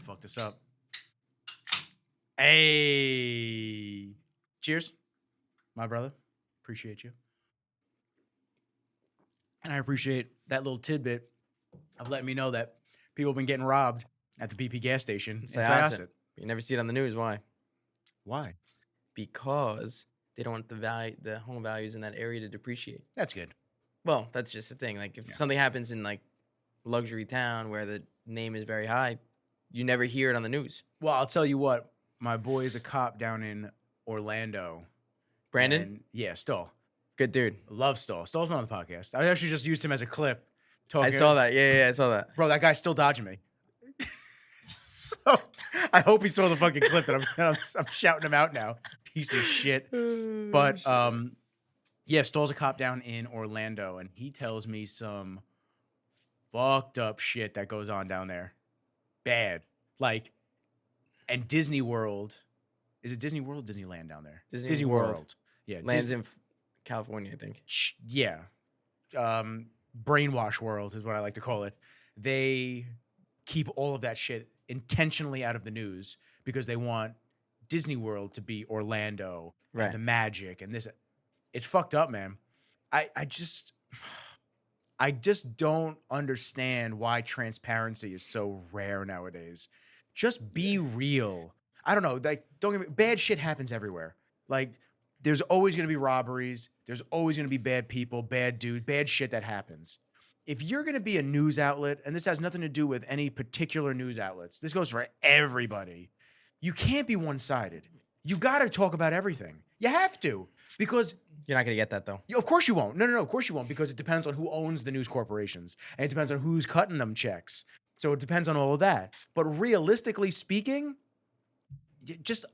fuck this up. Hey. Cheers, my brother. Appreciate you. And I appreciate that little tidbit of letting me know that people have been getting robbed at the BP gas station in Syosset. You never see it on the news. Why? Why? Because they don't want the home values in that area to depreciate. That's good. Well, that's just the thing. Like, if something happens in, like, luxury town where the name is very high, you never hear it on the news. Well, I'll tell you what. My boy is a cop down in Orlando. Brandon? Yeah, Stoll. Good dude. Love Stoll. Stoll's been on the podcast. I actually just used him as a clip. Talking. I saw that. Yeah, I saw that. Bro, that guy's still dodging me. So I hope he saw the fucking clip that I'm shouting him out now. Piece of shit. But yeah, Stoll's a cop down in Orlando, and he tells me some fucked up shit that goes on down there. Bad. Like, and Disney World. Is it Disney World or Disneyland down there? Disney World. Yeah. Lands in California, I think. Yeah. Brainwash World is what I like to call it. They keep all of that shit intentionally out of the news because they want Disney World to be Orlando and the magic and this. It's fucked up, man. I just don't understand why transparency is so rare nowadays. Just be real. I don't know. Like, don't get me, bad shit happens everywhere. Like, there's always going to be robberies. There's always going to be bad people, bad dudes, bad shit that happens. If you're going to be a news outlet, and this has nothing to do with any particular news outlets, this goes for everybody. You can't be one-sided. You got to talk about everything. You have to, because you're not going to get that, though. Of course you won't. No, of course you won't, because it depends on who owns the news corporations, and it depends on who's cutting them checks. So it depends on all of that. But realistically speaking, just a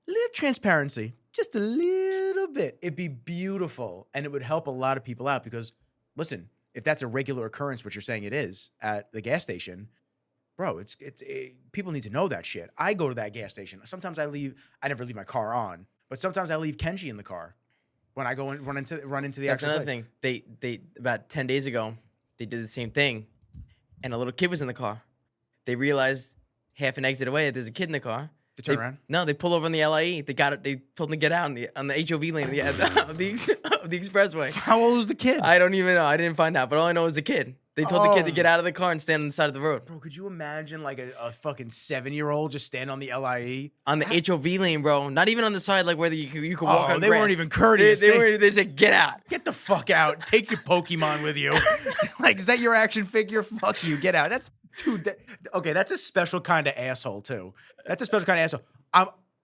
little transparency, just a little bit. It'd be beautiful, and it would help a lot of people out because, listen, if that's a regular occurrence, which you're saying it is at the gas station, bro, people need to know that shit. I go to that gas station. Sometimes I never leave my car on, but sometimes I leave Kenji in the car when I go and run into the That's actual another place. thing. They about 10 days ago, they did the same thing, and a little kid was in the car. They realized half an exit away that there's a kid in the car. They turn around? No, they pull over on the LIE. They got it. They told them to get out on the HOV lane of the expressway. How old was the kid? I don't even know. I didn't find out, but all I know is a kid. They told the kid to get out of the car and stand on the side of the road. Bro, could you imagine like a fucking 7-year-old just stand on the LIE? On the HOV lane, bro. Not even on the side like where you could walk on they grass. weren't even courteous. They said, get out. Get the fuck out. Take your Pokemon with you. Like, is that your action figure? Fuck you. Get out. That's okay, that's a special kind of asshole, too. That's a special kind of asshole.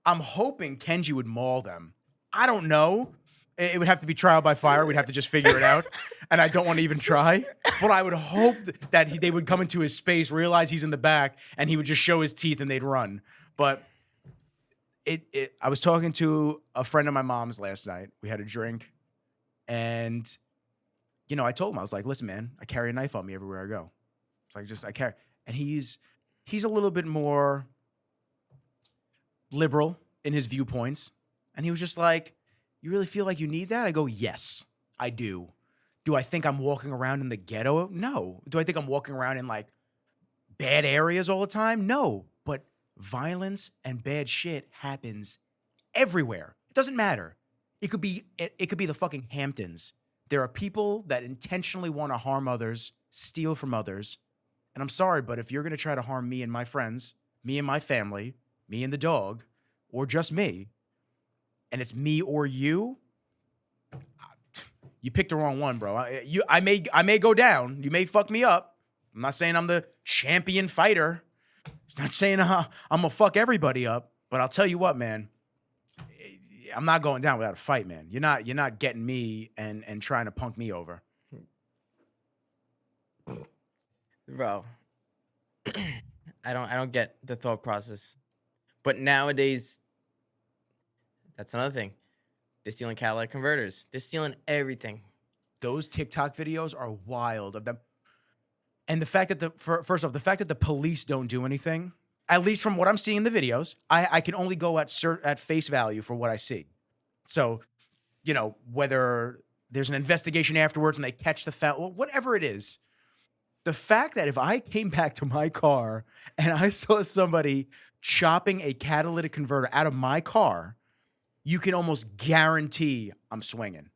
I'm hoping Kenji would maul them. I don't know. It would have to be trial by fire. We'd have to just figure it out. And I don't want to even try. But I would hope that they would come into his space, realize he's in the back, and he would just show his teeth and they'd run. But I was talking to a friend of my mom's last night. We had a drink. And, I told him, I was like, listen, man, I carry a knife on me everywhere I go. It's like, I carry. And he's a little bit more liberal in his viewpoints. And he was just like, you really feel like you need that? I go, yes, I do. Do I think I'm walking around in the ghetto? No. Do I think I'm walking around in like bad areas all the time? No. But violence and bad shit happens everywhere. It doesn't matter. It could be the fucking Hamptons. There are people that intentionally want to harm others, steal from others. And I'm sorry, but if you're going to try to harm me and my friends, me and my family, me and the dog, or just me, and it's me or you picked the wrong one, bro. I may go down. You may fuck me up. I'm not saying I'm the champion fighter. I'm not saying I'm gonna fuck everybody up. But I'll tell you what, man. I'm not going down without a fight, man. You're not getting me and trying to punk me over. Bro, I don't get the thought process. But nowadays, that's another thing. They're stealing catalytic converters. They're stealing everything. Those TikTok videos are wild of them. And the fact that first off, the fact that the police don't do anything, at least from what I'm seeing in the videos, I can only go at face value for what I see. So, whether there's an investigation afterwards and they catch the whatever it is, The fact that if I came back to my car and I saw somebody chopping a catalytic converter out of my car, you can almost guarantee I'm swinging.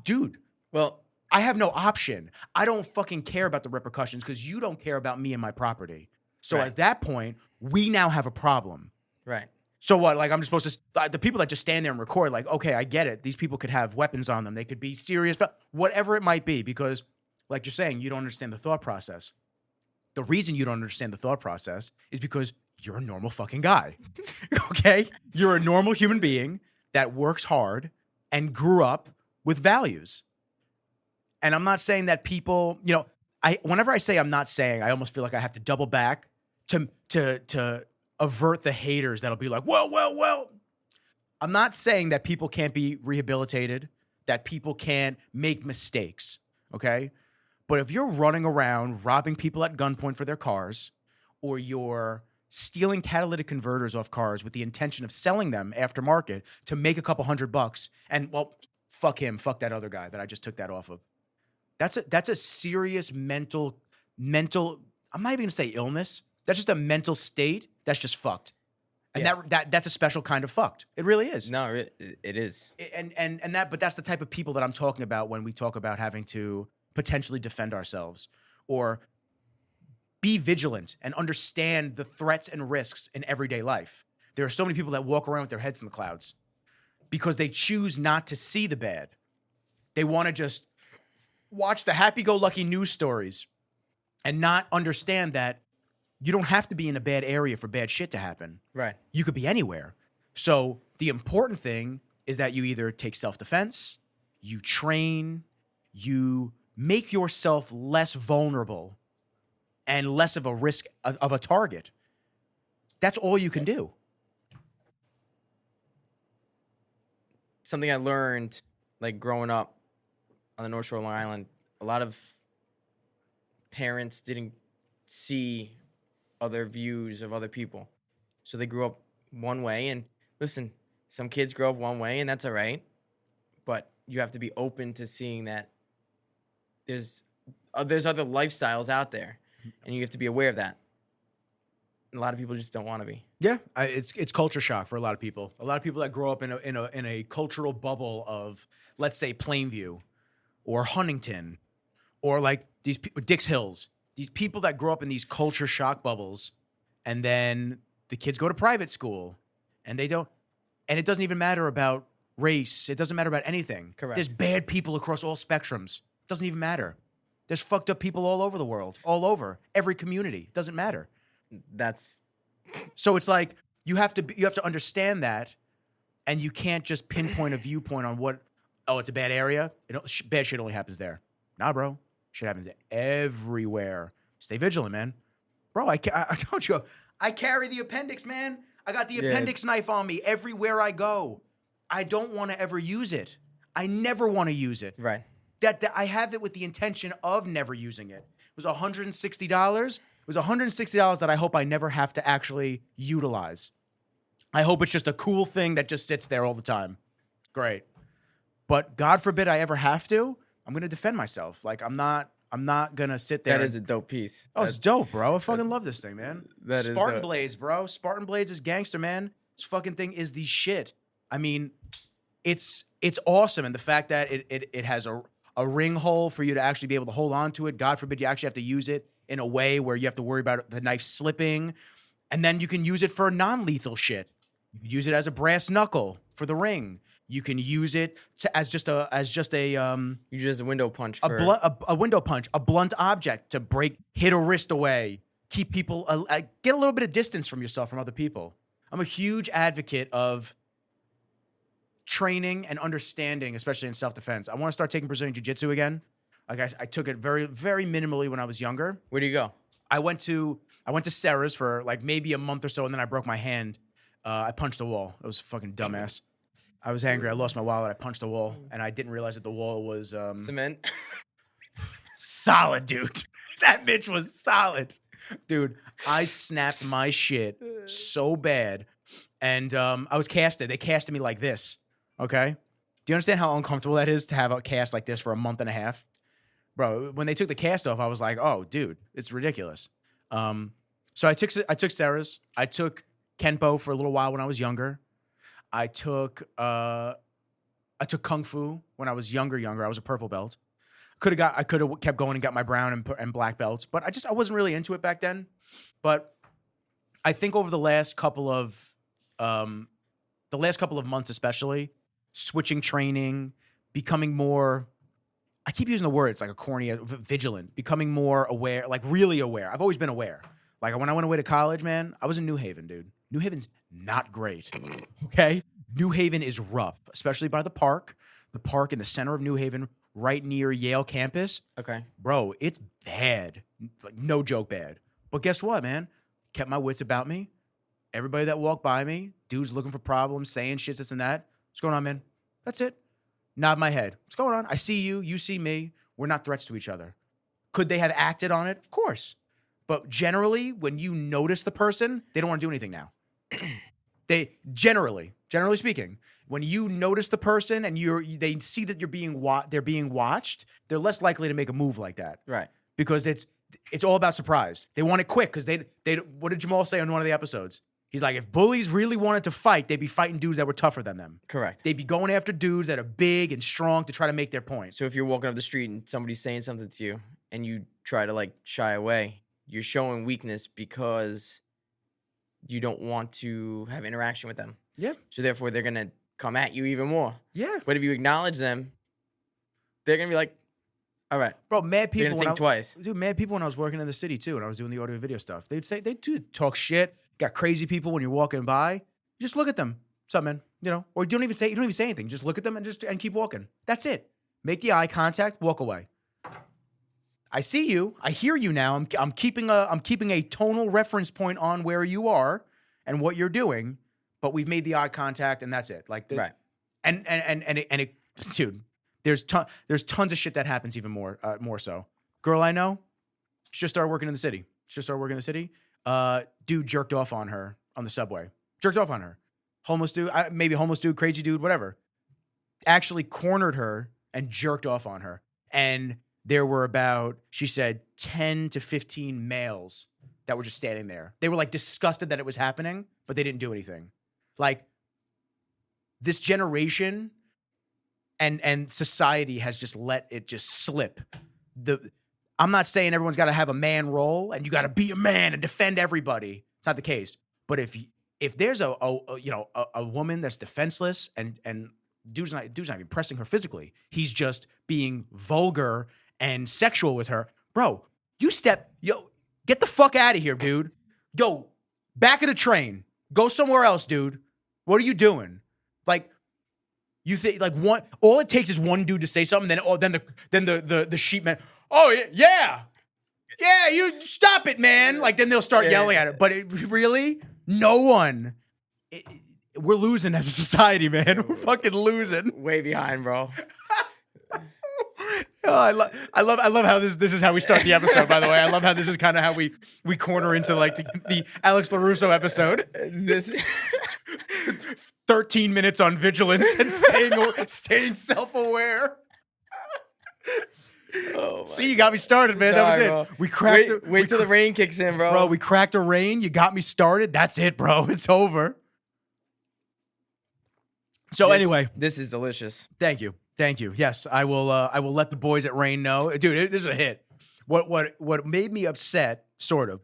Dude, Well, I have no option. I don't fucking care about the repercussions because you don't care about me and my property. So Right. at that point, we now have a problem. right. So what? Like I'm just supposed to the people that just stand there and record. Like, okay, I get it. These people could have weapons on them. They could be serious, whatever it might be. Because, like you're saying, you don't understand the thought process. The reason you don't understand the thought process is because you're a normal fucking guy. Okay, you're a normal human being that works hard and grew up with values. And I'm not saying that people, whenever I say I'm not saying, I almost feel like I have to double back to avert the haters that'll be like, well. I'm not saying that people can't be rehabilitated, that people can't make mistakes, okay? But if you're running around robbing people at gunpoint for their cars, or you're stealing catalytic converters off cars with the intention of selling them aftermarket to make a couple $100, and well, fuck him, fuck that other guy that I just took that off of. That's a serious mental. I'm not even gonna say illness. That's just a mental state that's just fucked, and that's a special kind of fucked. It really is. No, it is. But that's the type of people that I'm talking about when we talk about having to potentially defend ourselves or be vigilant and understand the threats and risks in everyday life. There are so many people that walk around with their heads in the clouds because they choose not to see the bad. They want to just watch the happy-go-lucky news stories and not understand that you don't have to be in a bad area for bad shit to happen. Right. You could be anywhere. So the important thing is that you either take self-defense, you train, you make yourself less vulnerable and less of a risk of a target. That's all you can do. Something I learned, like growing up on the North Shore of Long Island, a lot of parents didn't see other views of other people. So they grew up one way. And listen, some kids grow up one way, and that's all right. But you have to be open to seeing that there's other lifestyles out there, and you have to be aware of that. And a lot of people just don't want to be. Yeah, it's culture shock for a lot of people. A lot of people that grow up in a cultural bubble of, let's say, Plainview or Huntington or like these Dix Hills. These people that grow up in these culture shock bubbles, and then the kids go to private school, and they don't, and it doesn't even matter about race. It doesn't matter about anything. Correct. There's bad people across all spectrums. It doesn't even matter. There's fucked up people all over the world, all over every community. It doesn't matter. So it's like you have to understand that, and you can't just pinpoint a viewpoint on what. Oh, it's a bad area. Bad shit only happens there. Nah, bro. Shit happens everywhere. Stay vigilant, man. Bro, I told you, I carry the appendix, man. I got the appendix knife on me everywhere I go. I don't want to ever use it. I never want to use it. Right. That I have it with the intention of never using it. It was $160. It was $160 that I hope I never have to actually utilize. I hope it's just a cool thing that just sits there all the time. Great. But God forbid I ever have to, I'm going to defend myself. Like I'm not going to sit there. That is a dope piece. Oh, it's dope, bro. I fucking love this thing, man. That Spartan is Blades, bro. Spartan Blades is gangster, man. This fucking thing is the shit. I mean, it's awesome. And the fact that it has a ring hole for you to actually be able to hold on to it. God forbid you actually have to use it in a way where you have to worry about the knife slipping. And then you can use it for non-lethal shit. You can use it as a brass knuckle for the ring. You can use it as just a You just a window punch. A window punch, a blunt object to hit a wrist away, keep people, get a little bit of distance from yourself, from other people. I'm a huge advocate of training and understanding, especially in self-defense. I want to start taking Brazilian Jiu-Jitsu again. Like I took it very, very minimally when I was younger. Where do you go? I went to Sarah's for like maybe a month or so, and then I broke my hand. I punched the wall. It was fucking dumbass. I was angry. I lost my wallet. I punched the wall, and I didn't realize that the wall was Cement. Solid, dude. That bitch was solid, dude. I snapped my shit so bad, and I was casted. They casted me like this. Okay, do you understand how uncomfortable that is to have a cast like this for a month and a half? bro, when they took the cast off, I was like, oh, dude, it's ridiculous. So I took Sarah's. I took Kenpo for a little while when I was younger. I took Kung Fu when I was younger. I was a purple belt. I could have kept going and got my brown and black belts, but I wasn't really into it back then. But I think over the last couple of months, especially, switching training, becoming more. I keep using the word, it's like a corny, vigilant, becoming more aware, like really aware. I've always been aware. Like when I went away to college, man, I was in New Haven, dude. New Haven's not great, okay? New Haven is rough, especially by the park in the center of New Haven, right near Yale campus. Okay. Bro, it's bad. Like, no joke bad. But guess what, man? Kept my wits about me. Everybody that walked by me, dudes looking for problems, saying shit, this and that. What's going on, man? That's it. Nod my head. What's going on? I see you. You see me. We're not threats to each other. Could they have acted on it? Of course. But generally, when you notice the person, they don't want to do anything now. They generally speaking, when you notice the person and they see that they're being watched, they're less likely to make a move like that. Right. Because it's all about surprise. They want it quick because they what did Jamal say on one of the episodes? He's like, if bullies really wanted to fight, they'd be fighting dudes that were tougher than them. Correct. They'd be going after dudes that are big and strong to try to make their point. So if you're walking up the street and somebody's saying something to you and you try to like shy away, you're showing weakness because you don't want to have interaction with them. Yeah. So therefore they're going to come at you even more. Yeah. But if you acknowledge them, they're going to be like, all right. Bro, mad people. They're going to think twice. Dude, mad people when I was working in the city too, and I was doing the audio video stuff. They'd talk shit. Got crazy people when you're walking by. Just look at them. What's up, man? You know, or you don't even say anything. Just look at them and keep walking. That's it. Make the eye contact, walk away. I see you. I hear you now. I'm keeping a tonal reference point on where you are and what you're doing, but we've made the eye contact and that's it. Like right. And it, dude, there's tons of shit that happens even more so. Girl I know, she just started working in the city. Dude jerked off on her on the subway. Jerked off on her. Homeless dude, maybe homeless dude, crazy dude, whatever. Actually cornered her and jerked off on her. And there were about, she said, 10 to 15 males that were just standing there. They were like disgusted that it was happening, but they didn't do anything. Like, this generation and society has just let it just slip. I'm not saying everyone's got to have a man role and you got to be a man and defend everybody. It's not the case. But if there's a woman that's defenseless and dude's not even pressing her physically, he's just being vulgar and sexual with her, bro, get the fuck out of here, dude. Yo, back of the train. Go somewhere else, dude. What are you doing? Like, you think like all it takes is one dude to say something, then the sheep man, oh yeah, you stop it, man. Like then they'll start yelling at it. But really, no one. We're losing as a society, man. We're fucking losing. Way behind, bro. Oh, I love how this is how we start the episode. By the way, I love how this is kind of how we corner into like the Alex LoRusso episode. 13 minutes on vigilance and staying self-aware. Oh, see, you got me started, man. That was it. Bro. We cracked. Wait till the rain kicks in, bro. Bro, we cracked a rain. You got me started. That's it, bro. It's over. So anyway, this is delicious. Thank you. Yes, I will let the boys at Rain know, dude. This is a hit. What made me upset, sort of,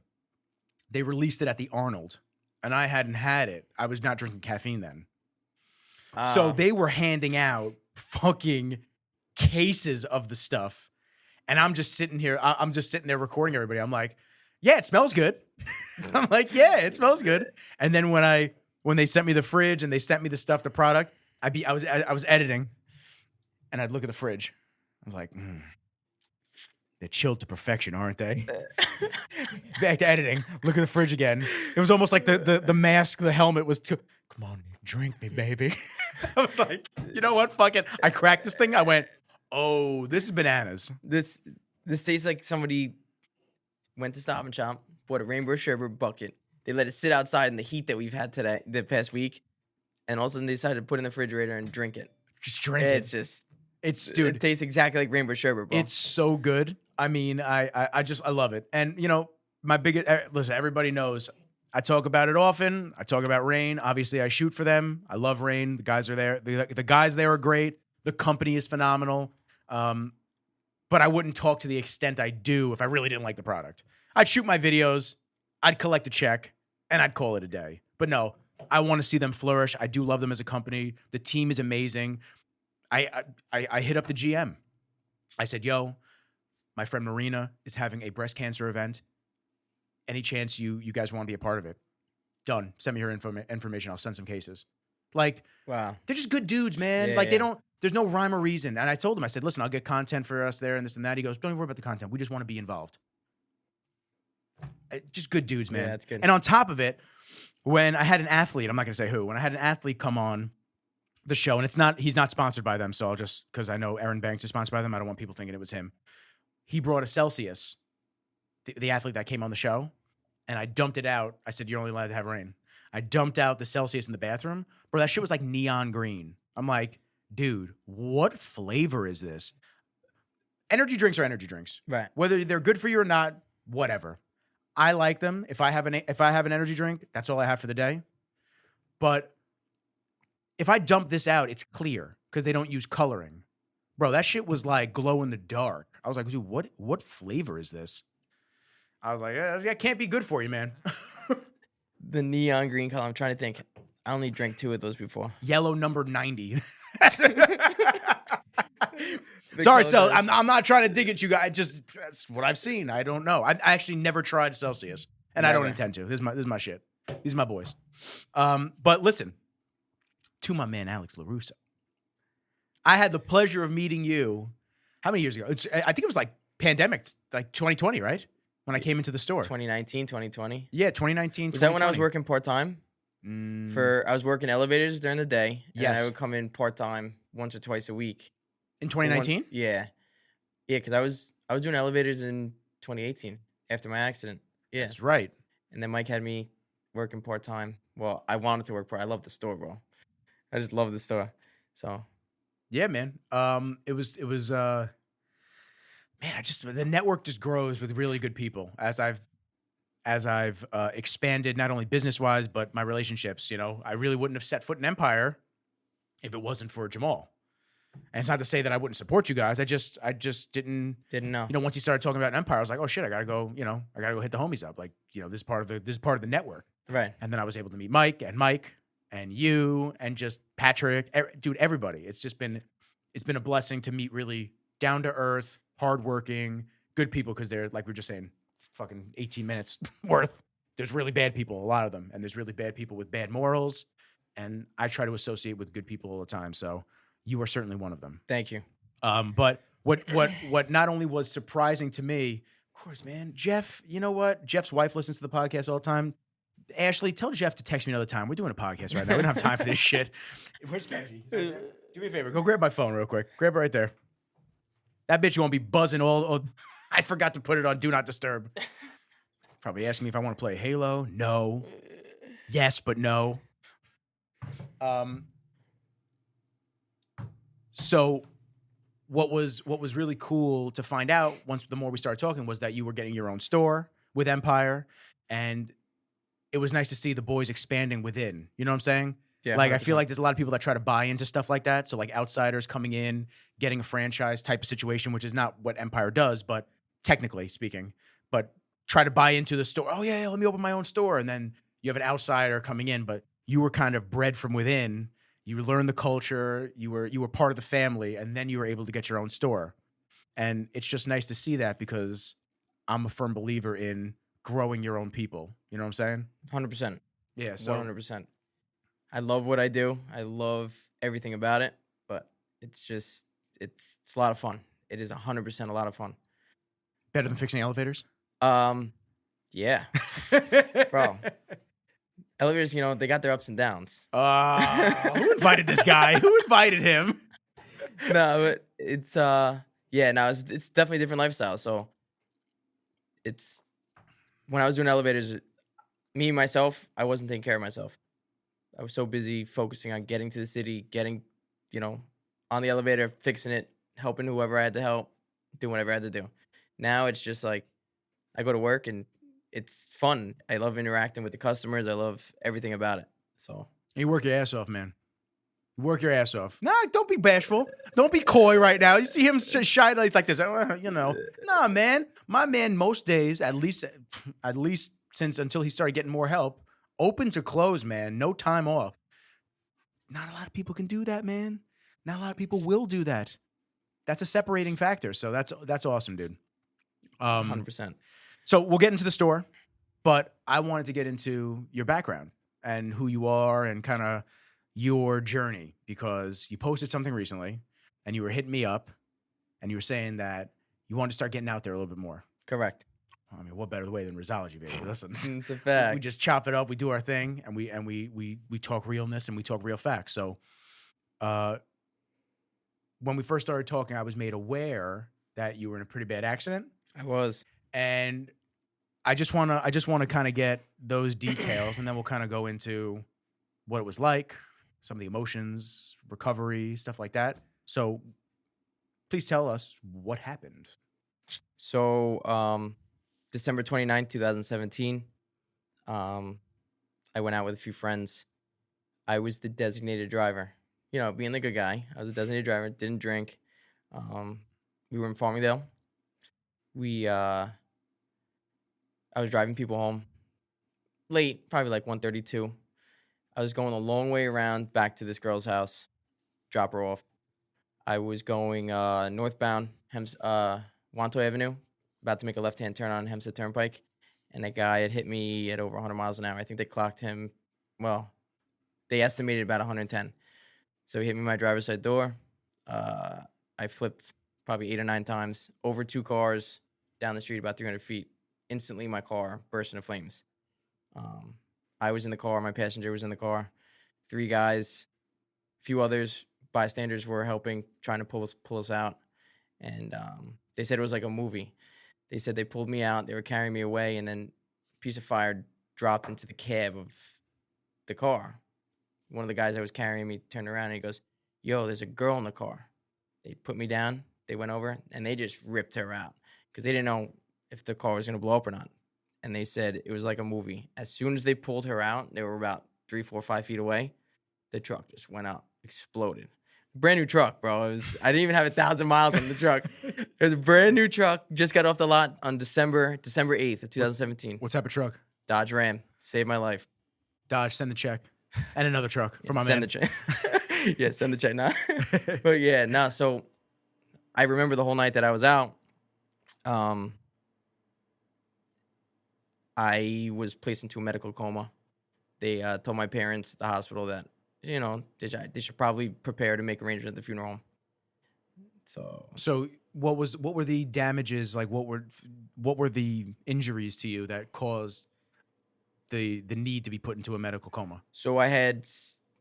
they released it at the Arnold, and I hadn't had it. I was not drinking caffeine then, so they were handing out fucking cases of the stuff, and I'm just sitting here. I'm just sitting there recording everybody. I'm like, yeah, it smells good. I'm like, yeah, it smells good. And then when they sent me the fridge and they sent me the stuff, the product, I was editing. And I'd look at the fridge. I was like, they're chilled to perfection, aren't they? Back to editing. Look at the fridge again. It was almost like the mask, the helmet was come on, drink me, baby. I was like, you know what? Fuck it. I cracked this thing. I went, oh, this is bananas. This tastes like somebody went to Stop and Shop, bought a rainbow sherbet bucket. They let it sit outside in the heat that we've had the past week. And all of a sudden they decided to put it in the refrigerator and drink it. Just drink it. It's just... dude, It tastes exactly like rainbow sherbet, bro. it's so good. I mean, I love it. And you know, my biggest listen, everybody knows I talk about it often. I talk about Rain. Obviously, I shoot for them. I love Rain. The guys are there. The guys there are great. The company is phenomenal. But I wouldn't talk to the extent I do if I really didn't like the product. I'd shoot my videos, I'd collect a check, and I'd call it a day. But no, I want to see them flourish. I do love them as a company. The team is amazing. I hit up the GM. I said, yo, my friend Marina is having a breast cancer event. Any chance you guys want to be a part of it? Done. Send me her information. I'll send some cases. Like, Wow. they're just good dudes, man. Yeah, Like, they yeah. don't, there's no rhyme or reason. And I told him, I said, listen, I'll get content for us there and this and that. He goes, don't even worry about the content. We just want to be involved. Just good dudes, man. Yeah, that's good. And on top of it, when I had an athlete, I'm not going to say who, when I had an athlete come on the show, and he's not sponsored by them, so I'll just, because I know Aaron Banks is sponsored by them, I don't want people thinking it was him. He brought a Celsius, the athlete that came on the show, and I dumped it out. I said, you're only allowed to have Rain. I dumped out the Celsius in the bathroom. Bro, that shit was like neon green. I'm like, dude, what flavor is this? Energy drinks are energy drinks. Right. Whether they're good for you or not, whatever. I like them. If I have an energy drink, that's all I have for the day. But if I dump this out, it's clear because they don't use coloring. Bro, that shit was like glow in the dark. I was like, dude, what flavor is this? I was like, that can't be good for you, man. The neon green color. I'm trying to think. I only drank 2 of those before. Yellow number 90. Sorry, Cel. I'm not trying to dig at you guys. That's what I've seen. I don't know. I actually never tried Celsius, and I don't intend to. This is my shit. These are my boys. But listen, to my man Alex LoRusso. I had the pleasure of meeting you. How many years ago? I think it was like pandemic, like 2020, right? When I came into the store. 2019, 2020. Yeah, 2019. Was that when I was working part-time? Mm, I was working elevators during the day. And Yes. I would come in part-time once or twice a week. in 2019? Yeah. Yeah, because I was doing elevators in 2018 after my accident. Yeah. That's right. And then Mike had me working part-time. Well, I wanted to work part. I love the store, bro. I just love the store. So Yeah, man. It was man, the network just grows with really good people as I've expanded not only business-wise but my relationships, you know. I really wouldn't have set foot in Empire if it wasn't for Jamal. And it's not to say that I wouldn't support you guys. I just didn't know. You know, once he started talking about Empire, I was like, "Oh shit, I got to go hit the homies up." Like, you know, this is part of the network. Right. And then I was able to meet Mike and you and just Patrick, dude, everybody. It's been a blessing to meet really down to earth, hardworking, good people because they're, like we were just saying, fucking 18 minutes worth. There's really bad people, a lot of them, and there's really bad people with bad morals. And I try to associate with good people all the time. So you are certainly one of them. Thank you. But what not only was surprising to me, of course, man, Jeff, you know what? Jeff's wife listens to the podcast all the time. Ashley, tell Jeff to text me another time. We're doing a podcast right now. We don't have time for this shit. Where's Kenji? Do me a favor. Go grab my phone real quick. Grab it right there. That bitch won't be buzzing all I forgot to put it on Do Not Disturb. Probably asking me if I want to play Halo. No. Yes, but no. So what was really cool to find out the more we started talking was that you were getting your own store with Empire, and it was nice to see the boys expanding within. You know what I'm saying? Yeah. Like, 100%. I feel like there's a lot of people that try to buy into stuff like that. So like outsiders coming in, getting a franchise type of situation, which is not what Empire does, but technically speaking, but try to buy into the store. Oh yeah, let me open my own store. And then you have an outsider coming in, but you were kind of bred from within. You learned the culture. You were part of the family, and then you were able to get your own store. And it's just nice to see that because I'm a firm believer in growing your own people. You know what I'm saying? 100%. Yeah. So 100%. I love what I do. I love everything about it, but it's a lot of fun. It is 100% a lot of fun. better than fixing elevators? Yeah. Bro. Elevators, you know, they got their ups and downs. Who invited this guy? Who invited him? No, but it's it's definitely a different lifestyle. So it's when I was doing elevators, me myself, I wasn't taking care of myself. I was so busy focusing on getting to the city, getting, you know, on the elevator, fixing it, helping whoever I had to help, doing whatever I had to do. Now it's just like I go to work and it's fun. I love interacting with the customers. I love everything about it. So You work your ass off, man. You work your ass off. Nah, don't be bashful. Don't be coy right now. You see him shy, he's like this. Nah, man. My man, most days, at least since until he started getting more help, open to close, man. No time off. Not a lot of people can do that, man. Not a lot of people will do that. That's a separating factor. So that's awesome, dude. 100%. So we'll get into the store, but I wanted to get into your background and who you are and kind of your journey, because you posted something recently and you were hitting me up and you were saying that you wanted to start getting out there a little bit more. Correct. I mean, what better way than Rizology, baby? Listen, It's a fact. we just chop it up, we do our thing, and we talk realness and we talk real facts. So, when we first started talking, I was made aware that you were in a pretty bad accident, I was. and I just wanna kind of get those details, and then we'll kind of go into what it was like, some of the emotions, recovery, stuff like that. So, please tell us what happened. So, December 29th, 2017, I went out with a few friends. I was the designated driver. You know, being the good guy, I was a designated driver, didn't drink. We were in Farmingdale. I was driving people home late, probably like 1:32. I was going a long way around back to this girl's house, drop her off. I was going northbound, Wanto Avenue, about to make a left-hand turn on Hempstead Turnpike, and a guy had hit me at over 100 miles an hour. I think they clocked him, well, they estimated about 110. So he hit me in my driver's side door. I flipped probably 8 or 9 times, over 2 cars, down the street about 300 feet. Instantly, my car burst into flames. I was in the car. My passenger was in the car. 3 guys, a few others, bystanders were helping, trying to pull us out. And they said it was like a movie. They said they pulled me out. They were carrying me away, and then a piece of fire dropped into the cab of the car. One of the guys that was carrying me turned around, and he goes, "Yo, there's a girl in the car." They put me down. They went over, and they just ripped her out because they didn't know if the car was going to blow up or not. And they said it was like a movie. As soon as they pulled her out, they were about 3, 4, 5 feet away. The truck just went out, exploded. Brand new truck, bro. I didn't even have 1,000 miles on the truck. It was a brand new truck. Just got off the lot on December 8th of 2017. What type of truck? Dodge Ram. Saved my life. Dodge, send the check. And another truck for my Send man. the check. Yeah, send the check now. But yeah, no. So I remember the whole night that I was out. I was placed into a medical coma. They told my parents at the hospital that, you know, they should probably prepare to make arrangements at the funeral home. So what were the damages, like what were the injuries to you that caused the need to be put into a medical coma? So I had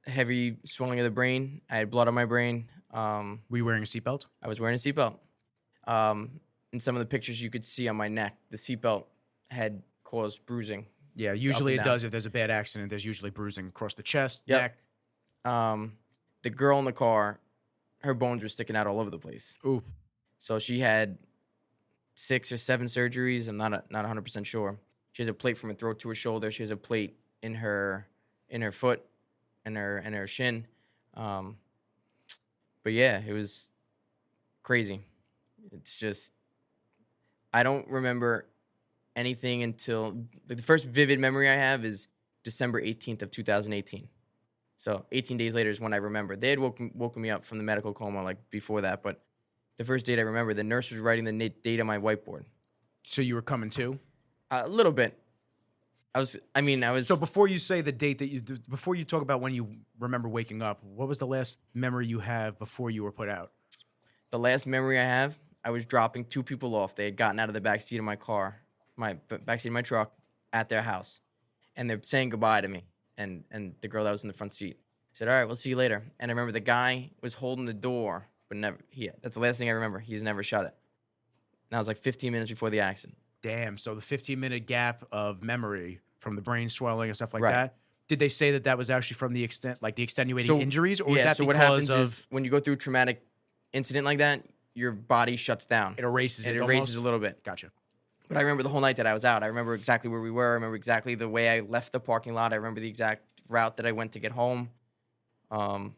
heavy swelling of the brain. I had blood on my brain. Were you wearing a seatbelt? I was wearing a seatbelt. In some of the pictures you could see on my neck, the seatbelt had caused bruising. Yeah, usually and it down. does. If there's a bad accident, there's usually bruising across the chest, Yep. neck. The girl in the car, her bones were sticking out all over the place. Ooh. So she had 6 or 7 surgeries. I'm not 100% sure. She has a plate from her throat to her shoulder. She has a plate in her foot and her shin. But yeah, it was crazy. It's just I don't remember anything until the first vivid memory I have is December 18th of 2018. So 18 days later is when I remember. They had woken me up from the medical coma like before that, but the first date I remember, the nurse was writing the date on my whiteboard. So you were coming too? A little bit. I was. So before you say the date before you talk about when you remember waking up, what was the last memory you have before you were put out? The last memory I have, I was dropping 2 people off. They had gotten out of the backseat of my car, my backseat of my truck, at their house, and they're saying goodbye to me. And the girl that was in the front seat said, "All right, we'll see you later." And I remember the guy was holding the door, but never. That's the last thing I remember. He's never shut it. And that was like 15 minutes before the accident. Damn. So the 15-minute gap of memory from the brain swelling and stuff like Right. that. Did they say that was actually from the extenuating injuries, or was Yeah. that so because what happens of? is when you go through a traumatic incident like that, your body shuts down. It erases It it. erases almost? a little bit. Gotcha. But I remember the whole night that I was out. I remember exactly where we were. I remember exactly the way I left the parking lot. I remember the exact route that I went to get home. But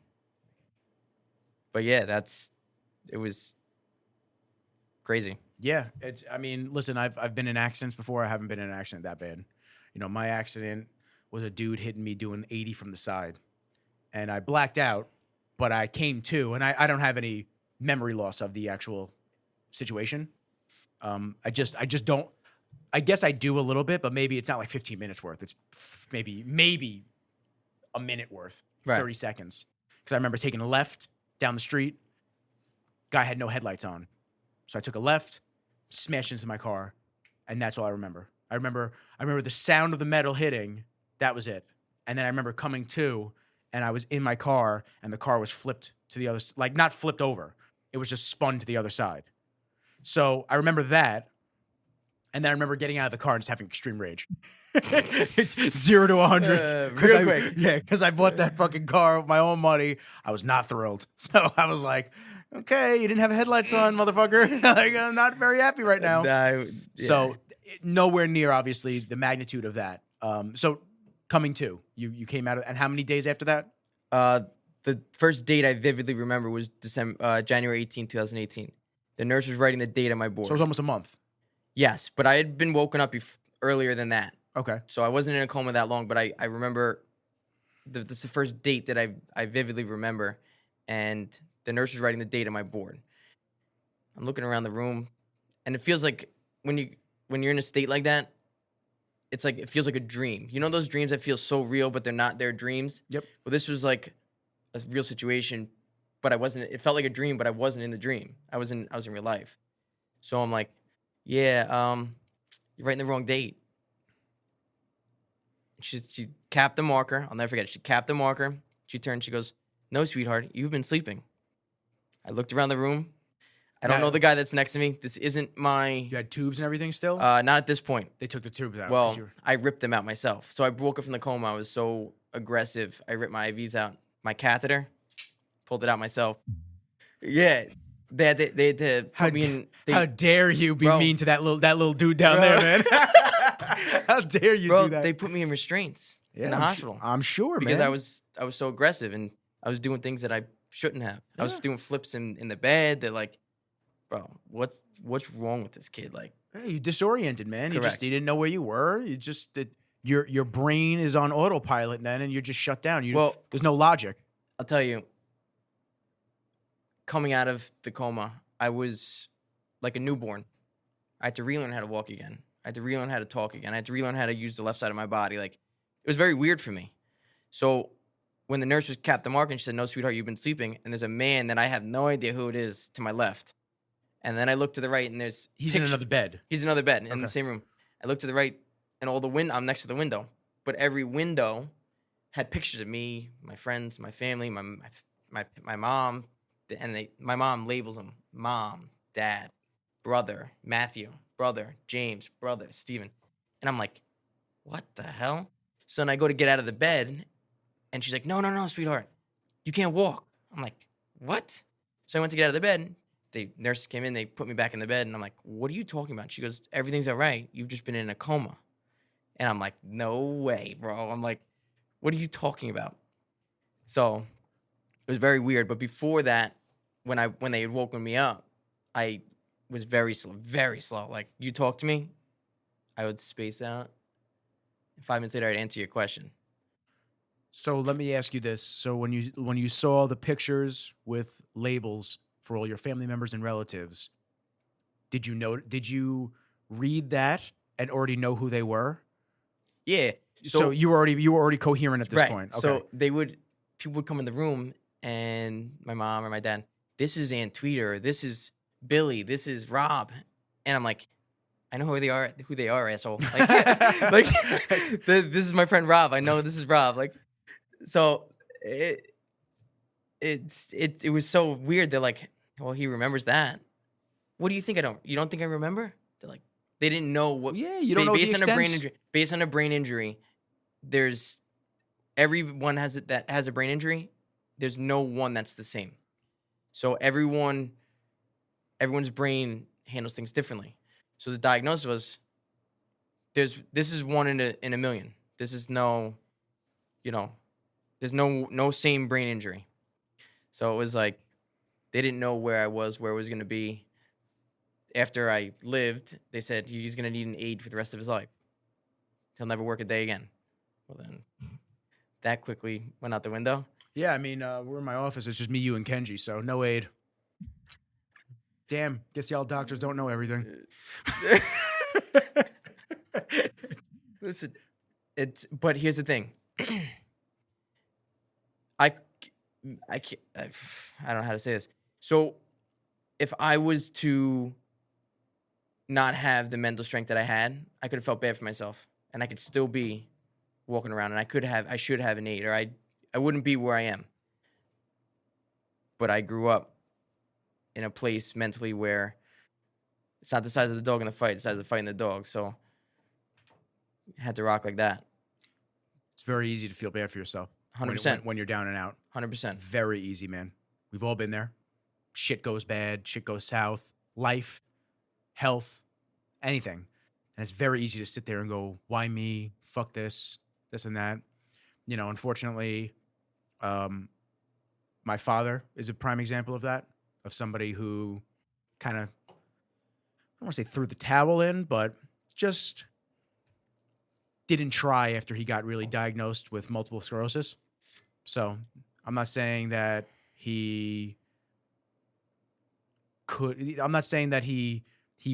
yeah, it was crazy. Yeah, I mean, listen, I've been in accidents before. I haven't been in an accident that bad. You know, my accident was a dude hitting me doing 80 from the side, and I blacked out, but I came to, and I don't have any memory loss of the actual situation. I just don't. I guess I do a little bit, but maybe it's not like 15 minutes worth. It's maybe a minute worth, Right. 30 seconds. Because I remember taking a left down the street. Guy had no headlights on, so I took a left, smashed into my car, and that's all I remember. I remember the sound of the metal hitting. That was it. And then I remember coming to, and I was in my car, and the car was flipped to the other, like not flipped over. It was just spun to the other side. So I remember that. And then I remember getting out of the car and just having extreme rage. 0 to 100. Real quick. Yeah, because I bought that fucking car with my own money. I was not thrilled. So I was like, okay, you didn't have headlights on, motherfucker. Like, I'm not very happy right now. So nowhere near, obviously, the magnitude of that. So coming to, you came out of, and how many days after that? The first date I vividly remember was January 18, 2018. The nurse was writing the date on my board. So it was almost a month. Yes, but I had been woken up earlier than that. Okay. So I wasn't in a coma that long, but I remember this is the first date that I vividly remember, and the nurse was writing the date on my board. I'm looking around the room, and it feels like when you're in a state like that, it's like it feels like a dream. You know those dreams that feel so real, but they're not. They're dreams. Yep. Well, this was like a real situation, but I wasn't. It felt like a dream, but I wasn't in the dream. I was in real life. So I'm like, yeah, you're writing the wrong date. She capped the marker. I'll never forget it. She capped the marker. She turned. She goes, "No, sweetheart, you've been sleeping." I looked around the room. I don't know the guy that's next to me. This isn't my. You had tubes and everything still? Not at this point. They took the tubes out. Well, I ripped them out myself. So I woke up from the coma. I was so aggressive. I ripped my IVs out. My catheter, pulled it out myself. Yeah. They had to put me in. How dare you be Bro. mean to that little dude down Bro. there, man? How dare you Bro, do that? they put me in restraints in the I'm hospital. I'm sure, Because man. I was so aggressive and I was doing things that I shouldn't have. I was Yeah. doing flips in the bed. That like, bro, what's wrong with this kid? Like, Hey, you disoriented, man. Correct. You didn't know where you were. You just your brain is on autopilot then, and you're just shut down. There's no logic. I'll tell you, coming out of the coma, I was like a newborn. I had to relearn how to walk again. I had to relearn how to talk again. I had to relearn how to use the left side of my body. Like, it was very weird for me. So when the nurse was capped the mark and she said, "No, sweetheart, you've been sleeping," and there's a man that I have no idea who it is to my left. And then I look to the right and there's He's in another bed. He's in another bed in Okay. the same room. I look to the right and I'm next to the window. But every window had pictures of me, my friends, my family, my mom, and my mom labels them mom, dad, brother, Matthew, brother, James, brother, Stephen. And I'm like, what the hell? So then I go to get out of the bed and she's like, no, sweetheart, you can't walk. I'm like, what? So I went to get out of the bed. The nurse came in, they put me back in the bed, and I'm like, what are you talking about? She goes, everything's all right. You've just been in a coma. And I'm like, no way, bro. I'm like, what are you talking about? So it was very weird. But before that, when they had woken me up, I was very slow, very slow. Like, you talk to me, I would space out. 5 minutes later, I'd answer your question. So let me ask you this: so when you saw the pictures with labels for all your family members and relatives, did you read that and already know who they were? Yeah. So you were already coherent at this right. point. Okay. So people would come in the room, and my mom or my dad, this is Aunt Tweeter, this is Billy, this is Rob, and I'm like, I know who they are, asshole. Like, this is my friend Rob. I know this is Rob. Like, so it was so weird. They're like, well, he remembers that. What do you think? You don't think I remember? They're like, they didn't know what. Yeah, you don't know based the on a brain extent. injury. Based on a brain injury, there's everyone that has a brain injury. There's no one that's the same. So everyone everyone's brain handles things differently. So the diagnosis was this is one in a million. This is no, you know, there's no same brain injury. So it was like they didn't know where I was going to be. After I lived, they said he's going to need an aid for the rest of his life. He'll never work a day again. Well, then that quickly went out the window. Yeah, I mean, we're in my office. It's just me, you, and Kenji, so no aid. Damn, guess y'all doctors don't know everything. Listen, but here's the thing. I don't know how to say this. So if I was to not have the mental strength that I had, I could have felt bad for myself, and I could still be walking around, and I should have an aid, or I wouldn't be where I am. But I grew up in a place mentally where it's not the size of the dog in the fight, it's the size of the fight in the dog. So I had to rock like that. It's very easy to feel bad for yourself. 100%. When you're down and out. 100%. Very easy, man. We've all been there. Shit goes bad. Shit goes south. Life, health, anything. And it's very easy to sit there and go, why me? Fuck this and that. You know, unfortunately, my father is a prime example of that, of somebody who kind of, I don't want to say threw the towel in, but just didn't try after he got really diagnosed with multiple sclerosis. So I'm not saying that he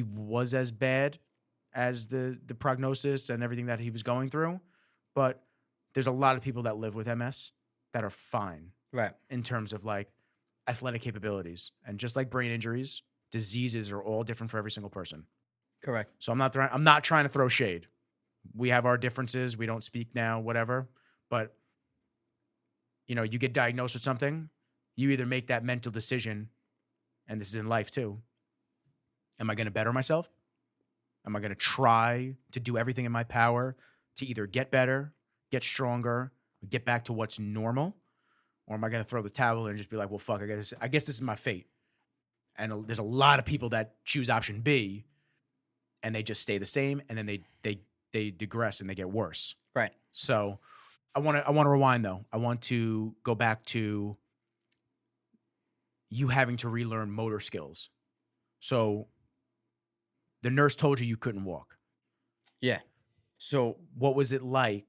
was as bad as the prognosis and everything that he was going through, but there's a lot of people that live with MS that are fine. Right. In terms of like athletic capabilities. And just like brain injuries, diseases are all different for every single person. Correct. So I'm not trying to throw shade. We have our differences. We don't speak now, whatever. But, you know, you get diagnosed with something, you either make that mental decision, and this is in life too. Am I going to better myself? Am I going to try to do everything in my power to either get better, get stronger, get back to what's normal? Or am I going to throw the towel in and just be like, well, fuck, I guess this is my fate. And there's a lot of people that choose option B and they just stay the same, and then they digress and they get worse. Right. So I want to rewind though. I want to go back to you having to relearn motor skills. So the nurse told you couldn't walk. Yeah. So what was it like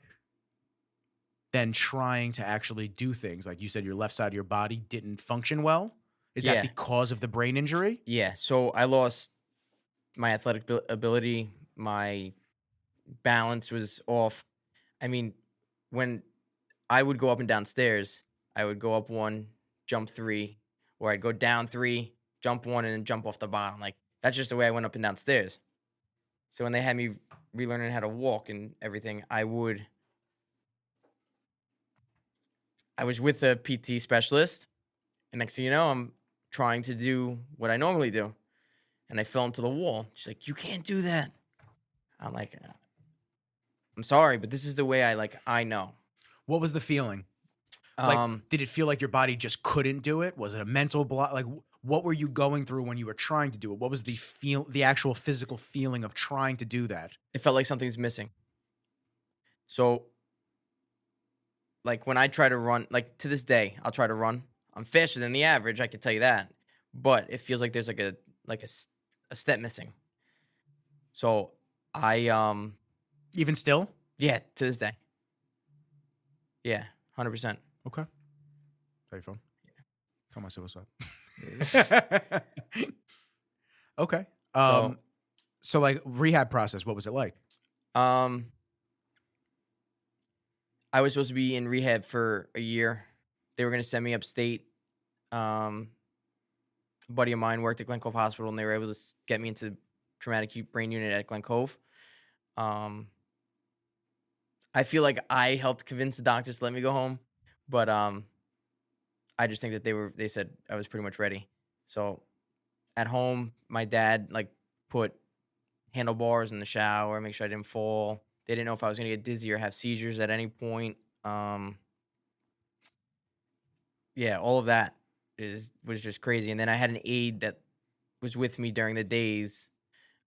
then trying to actually do things? Like you said, your left side of your body didn't function well. Is that because of the brain injury? Yeah. So I lost my athletic ability. My balance was off. I mean, when I would go up and down stairs, I would go up 1, jump 3, or I'd go down 3, jump 1, and then jump off the bottom. Like, that's just the way I went up and down stairs. So when they had me relearning how to walk and everything, I was with a PT specialist, and next thing you know, I'm trying to do what I normally do, and I fell into the wall. She's like, "You can't do that." I'm like, "I'm sorry, but this is the way I know." What was the feeling? Like, did it feel like your body just couldn't do it? Was it a mental block? Like, what were you going through when you were trying to do it? What was the actual physical feeling of trying to do that? It felt like something's missing. So, like, when I try to run, like, to this day, I'll try to run. I'm faster than the average, I can tell you that. But it feels like there's a step missing. So I even still? Yeah, to this day. Yeah, 100%. Okay. Tell your phone. Yeah. Tell myself what's up. Okay. So like rehab process, what was it like? I was supposed to be in rehab for a year. They were going to send me upstate. A buddy of mine worked at Glen Cove Hospital, and they were able to get me into traumatic acute brain unit at Glen Cove. I feel like I helped convince the doctors to let me go home, but I just think that they said I was pretty much ready. So at home, my dad put handlebars in the shower, make sure I didn't fall. They didn't know if I was gonna get dizzy or have seizures at any point. Yeah, all of that was just crazy. And then I had an aide that was with me during the days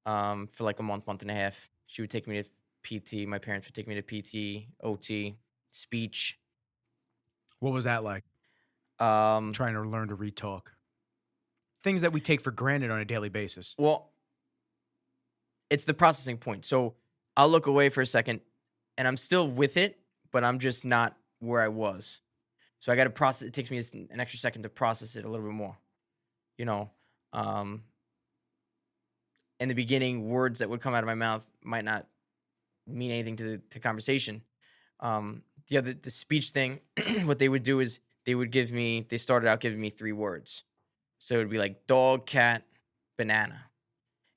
for like a month and a half. She would take me to PT. My parents would take me to PT, OT, speech. What was that like? Um, Trying to learn to re-talk. Things that we take for granted on a daily basis. well, it's the processing point. So I'll look away for a second and I'm still with it, but I'm just not where I was. So I got to process. It takes me an extra second to process it a little bit more. You know, in the beginning, words that would come out of my mouth might not mean anything to the conversation. The speech thing, what they would do is they started out giving me 3 words. So it would be like dog, cat, banana.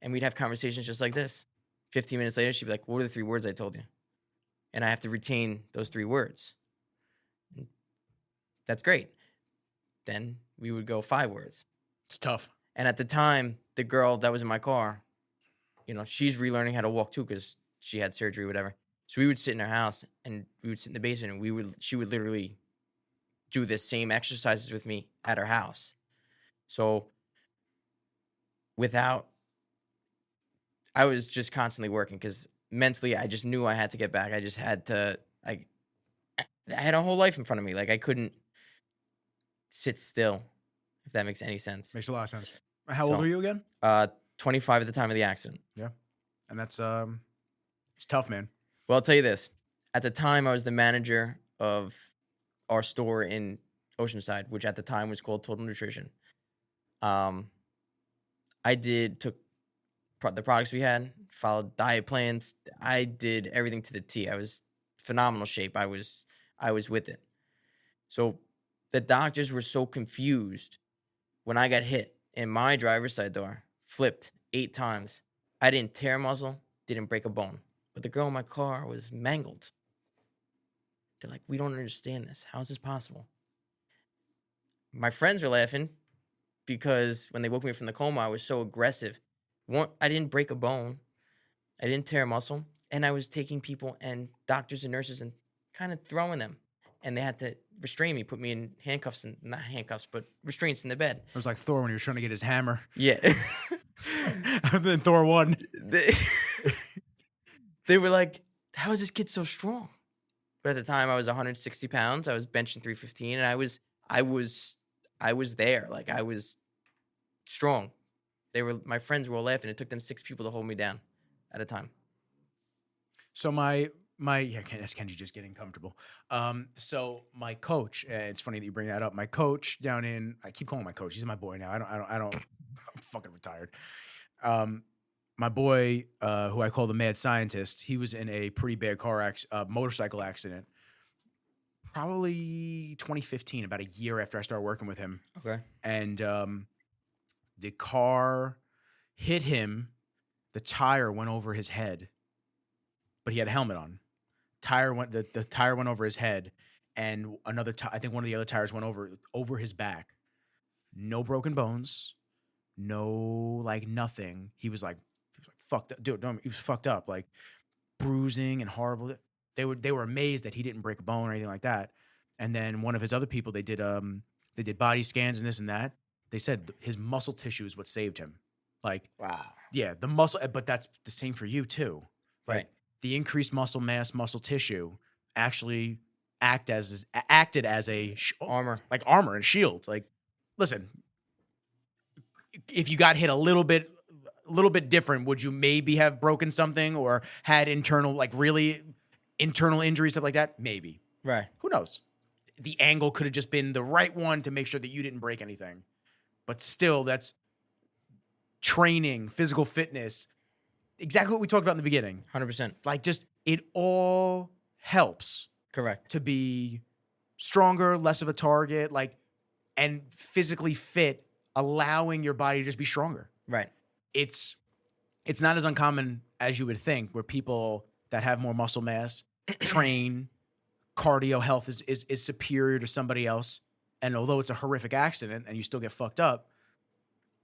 And we'd have conversations just like this. 15 minutes later, she'd be like, what are the 3 words I told you? And I have to retain those 3 words. And that's great. Then we would go 5 words. It's tough. And at the time, the girl that was in my car, she's relearning how to walk too because she had surgery or whatever. So we would sit in her house and we would sit in the basement and she would literally do the same exercises with me at her house. So I was just constantly working because mentally I just knew I had to get back. I just had to, I had a whole life in front of me. Like I couldn't sit still, if that makes any sense. Makes a lot of sense. How old are you again? 25 at the time of the accident. Yeah. And that's, it's tough, man. Well, I'll tell you this. At the time, I was the manager of our store in Oceanside, which at the time was called Total Nutrition. I took the products we had, followed diet plans. I did everything to the T. I was phenomenal shape. I was with it. So the doctors were so confused when I got hit and my driver's side door flipped 8 times. I didn't tear a muscle, didn't break a bone. But the girl in my car was mangled. They're like, we don't understand this. How is this possible? My friends are laughing because when they woke me up from the coma, I was so aggressive. I didn't break a bone. I didn't tear a muscle. And I was taking people and doctors and nurses and kind of throwing them. And they had to restrain me, put me in handcuffs, not handcuffs, but restraints in the bed. It was like Thor when he was trying to get his hammer. Yeah. And then Thor won. They were like, how is this kid so strong? But at the time I was 160 pounds. I was benching 315 and I was there. Like I was strong. My friends were all laughing. It took them 6 people to hold me down at a time. So that's Kenji just getting comfortable. So my coach, it's funny that you bring that up. My coach I keep calling him my coach. He's my boy now. I don't, I'm fucking retired. My boy, who I call the mad scientist, he was in a pretty bad motorcycle accident, probably 2015, about a year after I started working with him. Okay. And the car hit him. The tire went over his head, but he had a helmet on. The tire went over his head, and I think one of the other tires went over his back. No broken bones, no nothing. He was fucked up, dude. He was fucked up, like bruising and horrible. They were amazed that he didn't break a bone or anything like that. And then one of his other people, they did body scans and this and that. They said his muscle tissue is what saved him. Like, wow. Yeah, the muscle, but that's the same for you too. Like, right. The increased muscle mass, muscle tissue actually acted as a armor and shield. Like, listen, if you got hit a little bit different, would you maybe have broken something or had really internal injuries, stuff like that? Maybe. Right. Who knows? The angle could have just been the right one to make sure that you didn't break anything. But still, that's training, physical fitness, exactly what we talked about in the beginning. 100%. Like, just it all helps. Correct. To be stronger, less of a target, and physically fit, allowing your body to just be stronger. Right. It's not as uncommon as you would think, where people that have more muscle mass train, cardio health is superior to somebody else. And although it's a horrific accident and you still get fucked up,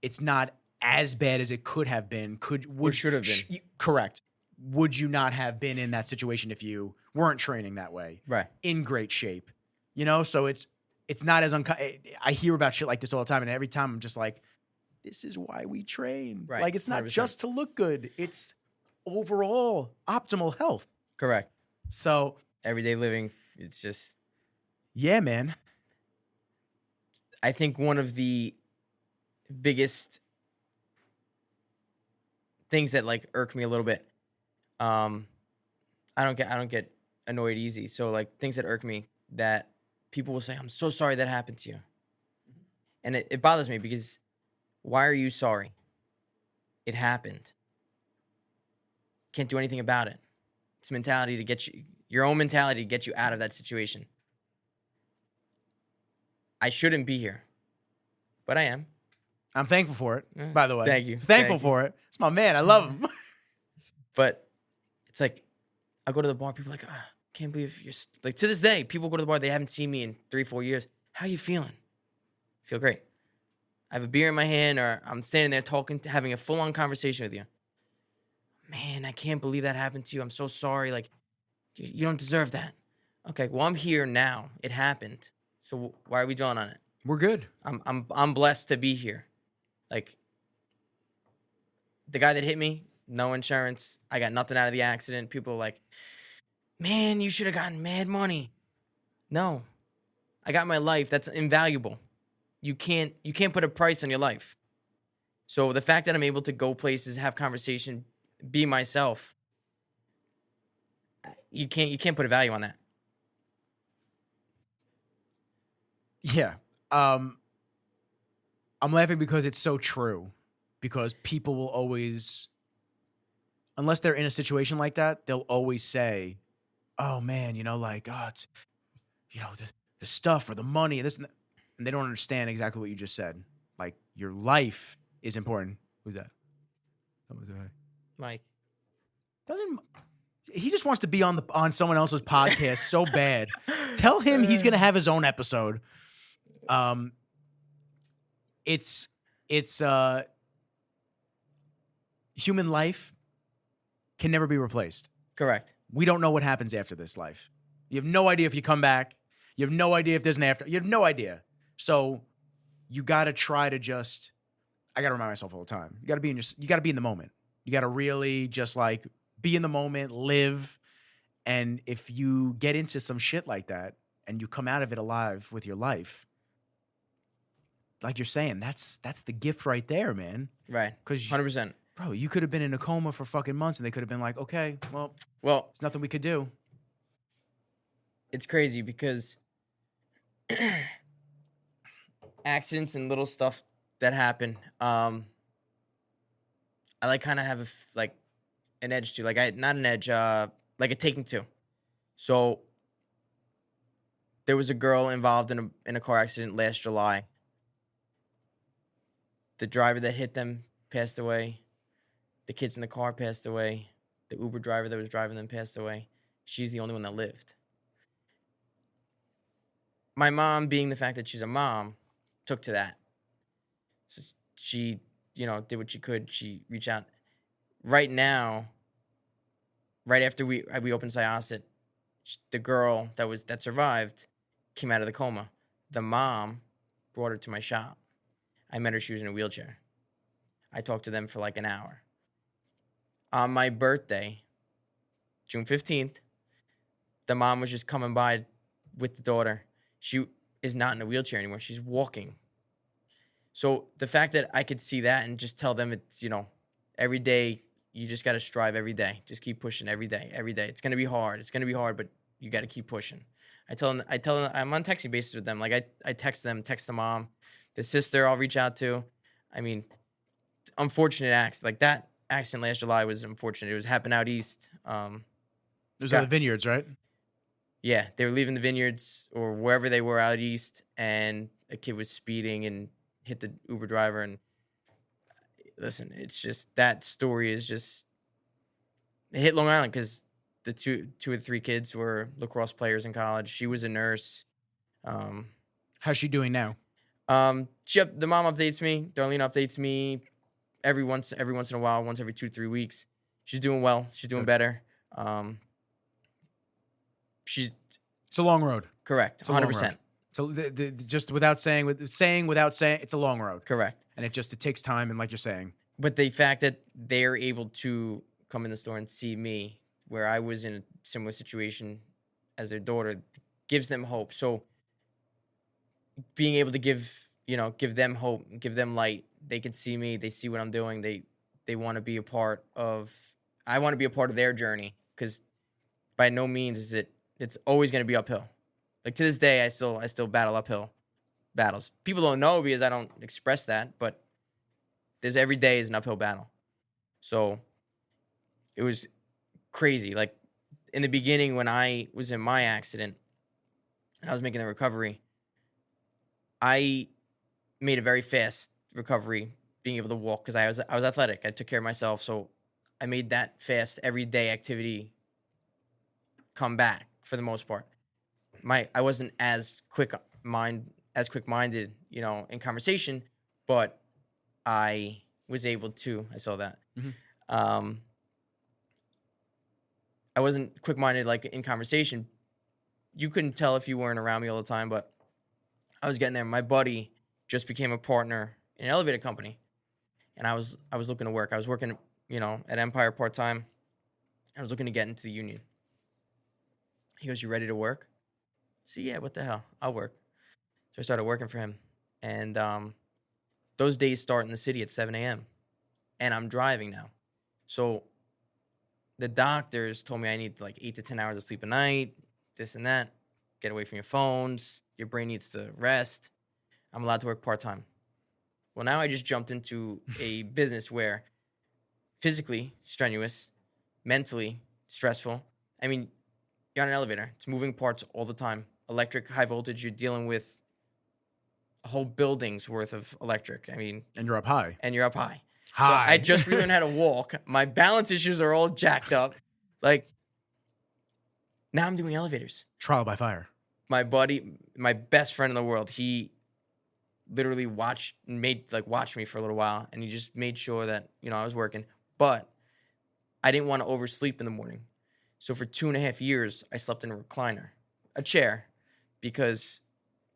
it's not as bad as it could have been. Should have been. Correct. Would you not have been in that situation if you weren't training that way? Right. In great shape. So it's not as I hear about shit like this all the time, and every time I'm just like, this is why we train. Right, Like, it's not 100%. just to look good. It's overall optimal health. Correct. So, Everyday living, it's just, yeah, man. I think one of the biggest things that like irk me a little bit. I don't get annoyed easy. So like things that irk me that people will say, I'm so sorry that happened to you. And it bothers me because why are you sorry? It happened. Can't do anything about it. It's mentality to get you, your own mentality to get you out of that situation. I shouldn't be here, but I am. I'm thankful for it, by the way. Thank you. Thankful Thank you. for it. It's my man. I love him. But it's like, I go to the bar, people are like, can't believe you're, like, to this day, people go to the bar, they haven't seen me in 3-4 years. How you feeling? I feel great. I have a beer in my hand, or I'm standing there talking, having a full-on conversation with you. Man, I can't believe that happened to you. I'm so sorry. Like, you don't deserve that. Okay, well, I'm here now. It happened. So why are we dwelling on it? We're good. I'm blessed to be here. Like, the guy that hit me, no insurance. I got nothing out of the accident. People are like, man, you should have gotten mad money. No, I got my life. That's invaluable. You can't put a price on your life. So the fact that I'm able to go places, have conversation, be myself, you can't put a value on that. Yeah. I'm laughing because it's so true. Because people will always, unless they're in a situation like that, they'll always say, oh man, like, oh, it's, the stuff or the money, this and that. And they don't understand exactly what you just said. Like, your life is important. Who's that? Mike. He just wants to be on someone else's podcast so bad. Tell him he's gonna have his own episode. It's human life can never be replaced. Correct. We don't know what happens after this life. You have no idea if you come back. You have no idea if there's an after. You have no idea. So you got to try to just, I got to remind myself all the time. You got to be in the moment. You got to really just like be in the moment, live. And if you get into some shit like that and you come out of it alive with your life, like you're saying, that's the gift right there, man. Right. 100%. Bro, you could have been in a coma for fucking months and they could have been like, okay, well, there's nothing we could do. It's crazy because accidents and little stuff that happen, I like kind of have an edge to, like, not an edge, like a taking to. So there was a girl involved in a car accident last July. The driver that hit them passed away. The kids in the car passed away. The Uber driver that was driving them passed away. She's the only one that lived. My mom, being the fact that she's a mom, took to that. So she, did what she could. She reached out. Right now, right after we opened Syosset, the girl that survived came out of the coma. The mom brought her to my shop. I met her. She was in a wheelchair. I talked to them for like an hour. On my birthday, June 15th, the mom was just coming by with the daughter. She is not in a wheelchair anymore. She's walking. So the fact that I could see that and just tell them it's, every day, you just got to strive every day. Just keep pushing every day. It's going to be hard. It's going to be hard, but you got to keep pushing. I tell them, I'm on texting basis with them. Like I text them, text the mom, the sister I'll reach out to. I mean, unfortunate acts. Like that accident last July was unfortunate. It happened out east. It was at the vineyards, right? Yeah, they were leaving the vineyards or wherever they were out east, and a kid was speeding and hit the Uber driver. And listen, it's just, that story is just, it hit Long Island because the two or three kids were lacrosse players in college. She was a nurse. How's she doing now? The mom updates me. Darlene updates me every once in a while, once every 2-3 weeks. She's doing well. She's doing better. It's a long road. Correct. 100%. So just without saying, without saying, it's a long road, Correct. and it takes time. And like you're saying, But the fact that they're able to come in the store and see me where I was in a similar situation as their daughter gives them hope. So being able to give them hope, give them light. They can see me, they see what I'm doing. They want to be a part of, I want to be a part of their journey, because by no means is it's always going to be uphill. Like to this day, I still battle uphill battles. People don't know because I don't express that, but there's every day is an uphill battle. So it was crazy. Like in the beginning when I was in my accident and I was making the recovery, I made a very fast recovery, being able to walk, because I was athletic. I took care of myself, so I made that fast everyday activity come back for the most part. I wasn't as quick-minded, in conversation, but I was able to. I saw that. Mhm. I wasn't quick-minded like in conversation. You couldn't tell if you weren't around me all the time, but I was getting there. My buddy just became a partner in an elevator company, and I was looking to work. I was working, at Empire part-time. I was looking to get into the union. He goes, "You ready to work?" I said, "Yeah, what the hell? I'll work." So I started working for him, and those days start in the city at 7 a.m., and I'm driving now. So the doctors told me I need like 8 to 10 hours of sleep a night, this and that. Get away from your phones. Your brain needs to rest. I'm allowed to work part-time. Well, now I just jumped into a business where physically strenuous, mentally stressful. I mean, you're on an elevator. It's moving parts all the time. Electric, high voltage. You're dealing with a whole building's worth of electric. I mean, and you're up high. So I just relearned how to walk. My balance issues are all jacked up. Like, now I'm doing elevators. Trial by fire. My buddy, my best friend in the world, he literally watched me for a little while, and he just made sure that, I was working. But I didn't want to oversleep in the morning. So for 2.5 years, I slept in a recliner, a chair, because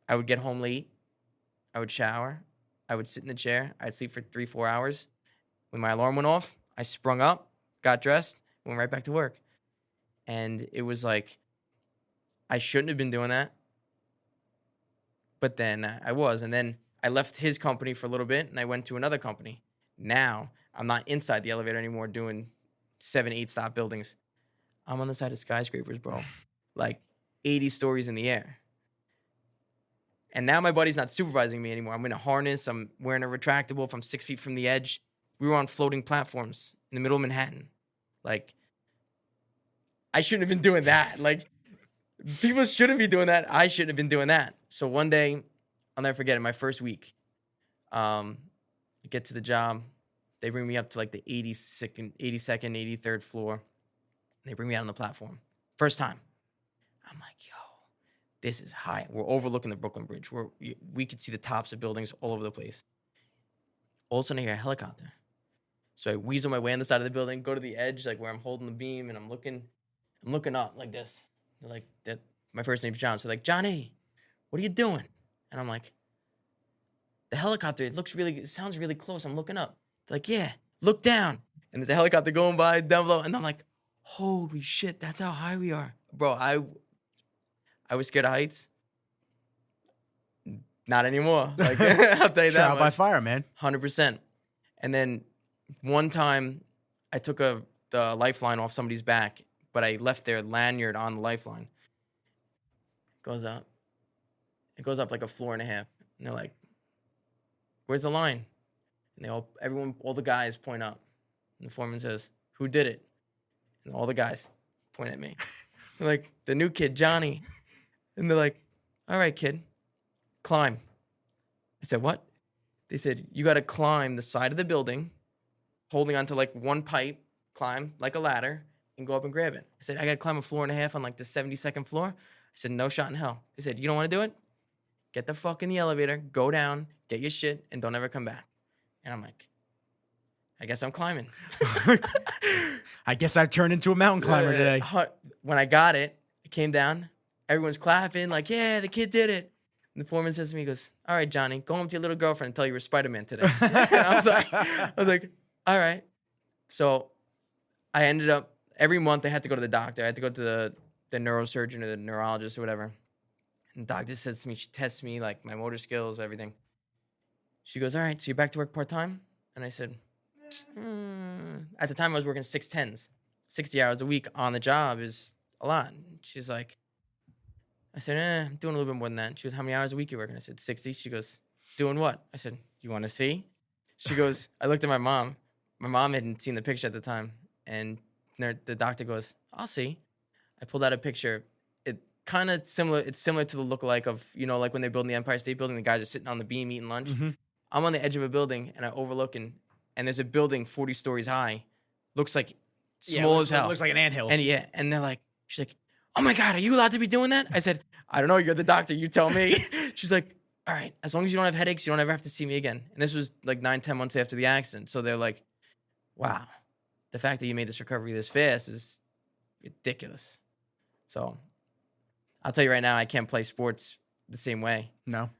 I would get home late. I would shower. I would sit in the chair. I'd sleep for 3-4 hours. When my alarm went off, I sprung up, got dressed, went right back to work. And it was like, I shouldn't have been doing that. But then I was. And then I left his company for a little bit, and I went to another company. Now, I'm not inside the elevator anymore doing 7, 8-stop buildings. I'm on the side of skyscrapers, bro. Like 80 stories in the air. And now my buddy's not supervising me anymore. I'm in a harness. I'm wearing a retractable. If I'm 6 feet from the edge, we were on floating platforms in the middle of Manhattan. Like, I shouldn't have been doing that. Like, people shouldn't be doing that. I shouldn't have been doing that. So one day, I'll never forget it, my first week, I get to the job. They bring me up to like the 82nd, 83rd floor. They bring me out on the platform. First time. I'm like, yo, this is high. We're overlooking the Brooklyn Bridge. We could see the tops of buildings all over the place. All of a sudden, I hear a helicopter. So I weasel my way on the side of the building, go to the edge, like where I'm holding the beam, and I'm looking up like this. They're like, my first name's John. So they're like, "Johnny, what are you doing?" And I'm like, "The helicopter, it sounds really close. I'm looking up." They're like, "Yeah, look down." And there's a helicopter going by down below. And I'm like, holy shit, that's how high we are. Bro, I was scared of heights. Not anymore. Like, I'll tell you that Trial by much. fire, man. 100%. And then one time I took the lifeline off somebody's back, but I left their lanyard on the lifeline. Goes up. It goes up like a floor and a half. And they're like, "Where's the line?" And all the guys point up. And the foreman says, "Who did it?" And all the guys point at me. They're like, "The new kid, Johnny." And they're like, "All right, kid, climb." I said, "What?" They said, "You got to climb the side of the building, holding onto like one pipe, climb like a ladder, and go up and grab it." I said, "I got to climb a floor and a half on like the 72nd floor." I said, "No shot in hell." They said, "You don't want to do it? Get the fuck in the elevator, go down, get your shit, and don't ever come back." And I'm like, I guess I'm climbing. I guess I've turned into a mountain climber today. When I got it, I came down. Everyone's clapping, like, "Yeah, the kid did it." And the foreman says to me, he goes, "All right, Johnny, go home to your little girlfriend and tell you were Spider-Man today." And I was like, all right. So I ended up, every month I had to go to the doctor. I had to go to the neurosurgeon or the neurologist or whatever. And the doctor says to me, she tests me, like my motor skills, everything. She goes, "All right, so you're back to work part-time?" And I said, At the time I was working 6 10s. 60 hours a week on the job is a lot. She's like, I said, I'm doing a little bit more than that. She goes, "How many hours a week you working?" I said, 60. She goes, "Doing what?" I said, "You want to see?" She goes, I looked at my mom. My mom hadn't seen the picture at the time. And the doctor goes, "I'll see." I pulled out a picture. It kind of similar. It's similar to the lookalike of, like when they're building the Empire State Building, the guys are sitting on the beam eating lunch. Mm-hmm. I'm on the edge of a building and I overlook and there's a building 40 stories high. Looks like small as hell. Looks like an anthill. And they're like, she's like, "Oh my God, are you allowed to be doing that?" I said, "I don't know. You're the doctor. You tell me." She's like, "All right, as long as you don't have headaches, you don't ever have to see me again." And this was like 9-10 months after the accident. So they're like, "Wow, the fact that you made this recovery this fast is ridiculous." So I'll tell you right now, I can't play sports the same way. No.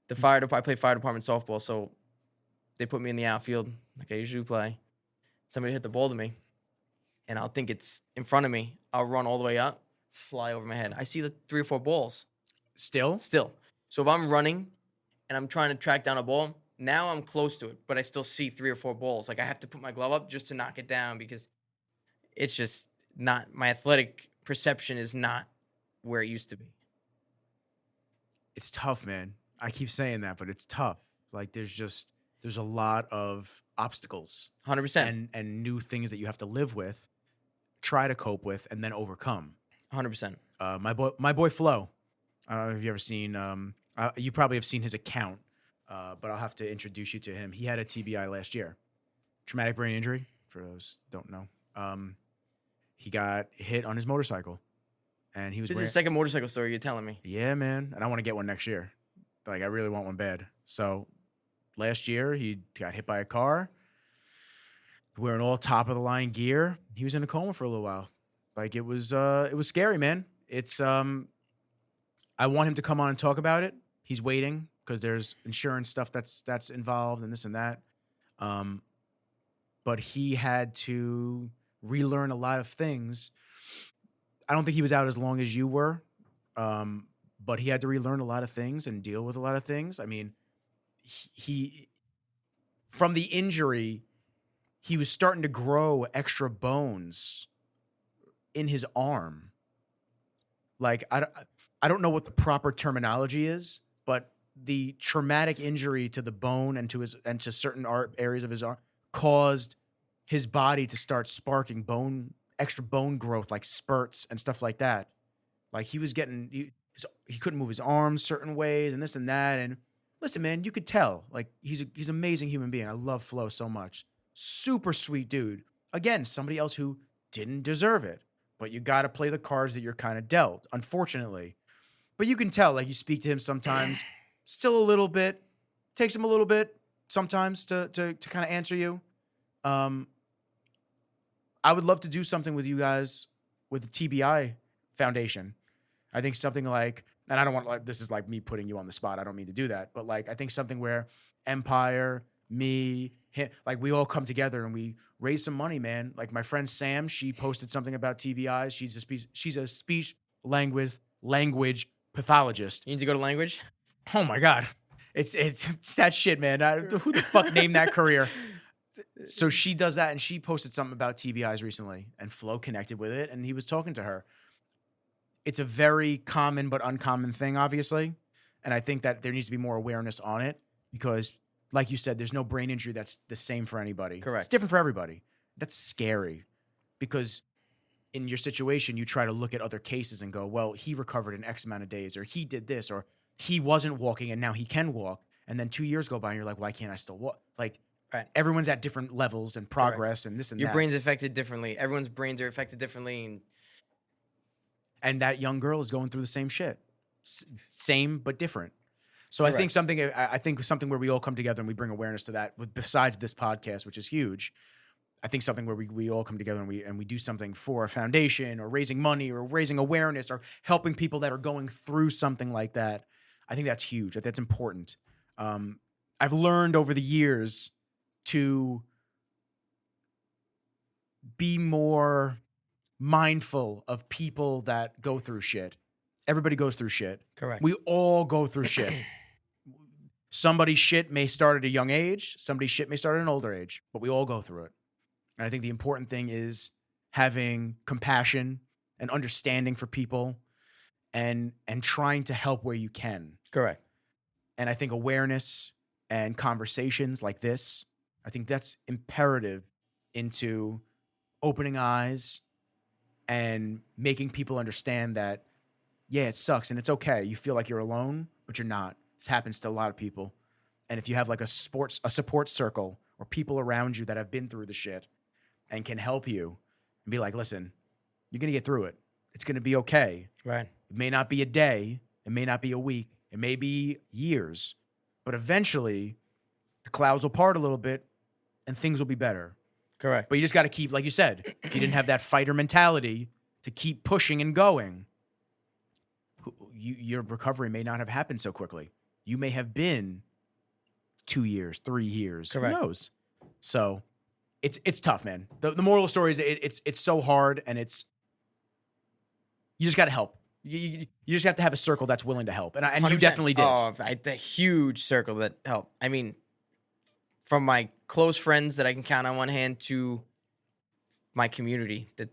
The fire department, I play fire department softball, so they put me in the outfield like I usually play. Somebody hit the ball to me, and I'll think it's in front of me. I'll run all the way up, fly over my head. I see the 3 or 4 balls Still? So if I'm running and I'm trying to track down a ball, now I'm close to it, but I still see 3 or 4 balls. Like I have to put my glove up just to knock it down because it's just not, my athletic perception is not where it used to be. It's tough, man. I keep saying that, but it's tough. Like there's a lot of obstacles 100%. and new things that you have to live with, try to cope with, and then overcome. 100%. My boy Flo. I don't know if you ever seen. You probably have seen his account, but I'll have to introduce you to him. He had a TBI last year, traumatic brain injury. For those who don't know, he got hit on his motorcycle, and he was. This is the second motorcycle story you're telling me. Yeah, man, and I want to get one next year. Like I really want one bad. So last year he got hit by a car, wearing all top of the line gear. He was in a coma for a little while. Like it was scary, man. It's I want him to come on and talk about it. He's waiting because there's insurance stuff that's involved and this and that. But he had to relearn a lot of things. I don't think he was out as long as you were, but he had to relearn a lot of things and deal with a lot of things. I mean, he from the injury, he was starting to grow extra bones in his arm. Like I don't know what the proper terminology is, but the traumatic injury to the bone and to certain areas of his arm caused his body to start sparking extra bone growth, like spurts and stuff like that. Like he was getting, he couldn't move his arms certain ways and this and that. And listen, man, you could tell, like he's an amazing human being. I love Flo so much. Super sweet dude. Again, somebody else who didn't deserve it, but you got to play the cards that you're kind of dealt, unfortunately. But you can tell, like you speak to him sometimes, still a little bit, takes him a little bit sometimes to kind of answer you. I would love to do something with you guys with the TBI Foundation. I think something like, and I don't want, like, this is like me putting you on the spot. I don't mean to do that, but like, I think something where Empire, me, him, like we all come together and we raise some money, man. Like my friend Sam, she posted something about TBIs. She's a speech language pathologist. You need to go to language? Oh my God. It's that shit, man. Who the fuck named that career? So she does that, and she posted something about TBIs recently, and Flo connected with it, and he was talking to her. It's a very common but uncommon thing, obviously, and I think that there needs to be more awareness on it because, like you said, there's no brain injury that's the same for anybody. Correct. It's different for everybody. That's scary because in your situation, you try to look at other cases and go, well, he recovered in X amount of days, or he did this, or he wasn't walking and now he can walk. And then 2 years go by and you're like, why can't I still walk? Like, right. Everyone's at different levels and progress. Correct. And this and Your that. Your brain's affected differently. Everyone's brains are affected differently. And that young girl is going through the same shit. Same, but different. So correct. I think something where we all come together and we bring awareness to that, besides this podcast, which is huge. I think something where we all come together and we do something for a foundation or raising money or raising awareness or helping people that are going through something like that. I think that's huge. That's important. I've learned over the years to be more mindful of people that go through shit. Everybody goes through shit. Correct. We all go through shit. Somebody's shit may start at a young age. Somebody's shit may start at an older age, but we all go through it. And I think the important thing is having compassion and understanding for people and trying to help where you can. Correct. And I think awareness and conversations like this, I think that's imperative into opening eyes and making people understand that, yeah, it sucks and it's okay. You feel like you're alone, but you're not. This happens to a lot of people. And if you have like a support circle or people around you that have been through the shit and can help you and be like, listen, you're going to get through it. It's going to be okay. Right. It may not be a day. It may not be a week. It may be years. But eventually, the clouds will part a little bit and things will be better. Correct. But you just got to keep, like you said, if you didn't have that fighter mentality to keep pushing and going, your recovery may not have happened so quickly. You may have been 2 years, 3 years. Correct. Who knows? So it's tough, man. The moral of the story is it's so hard, and you just got to help. You just have to have a circle that's willing to help, and you 100%. definitely did. Oh, the huge circle that helped. I mean, from my close friends that I can count on one hand to my community, the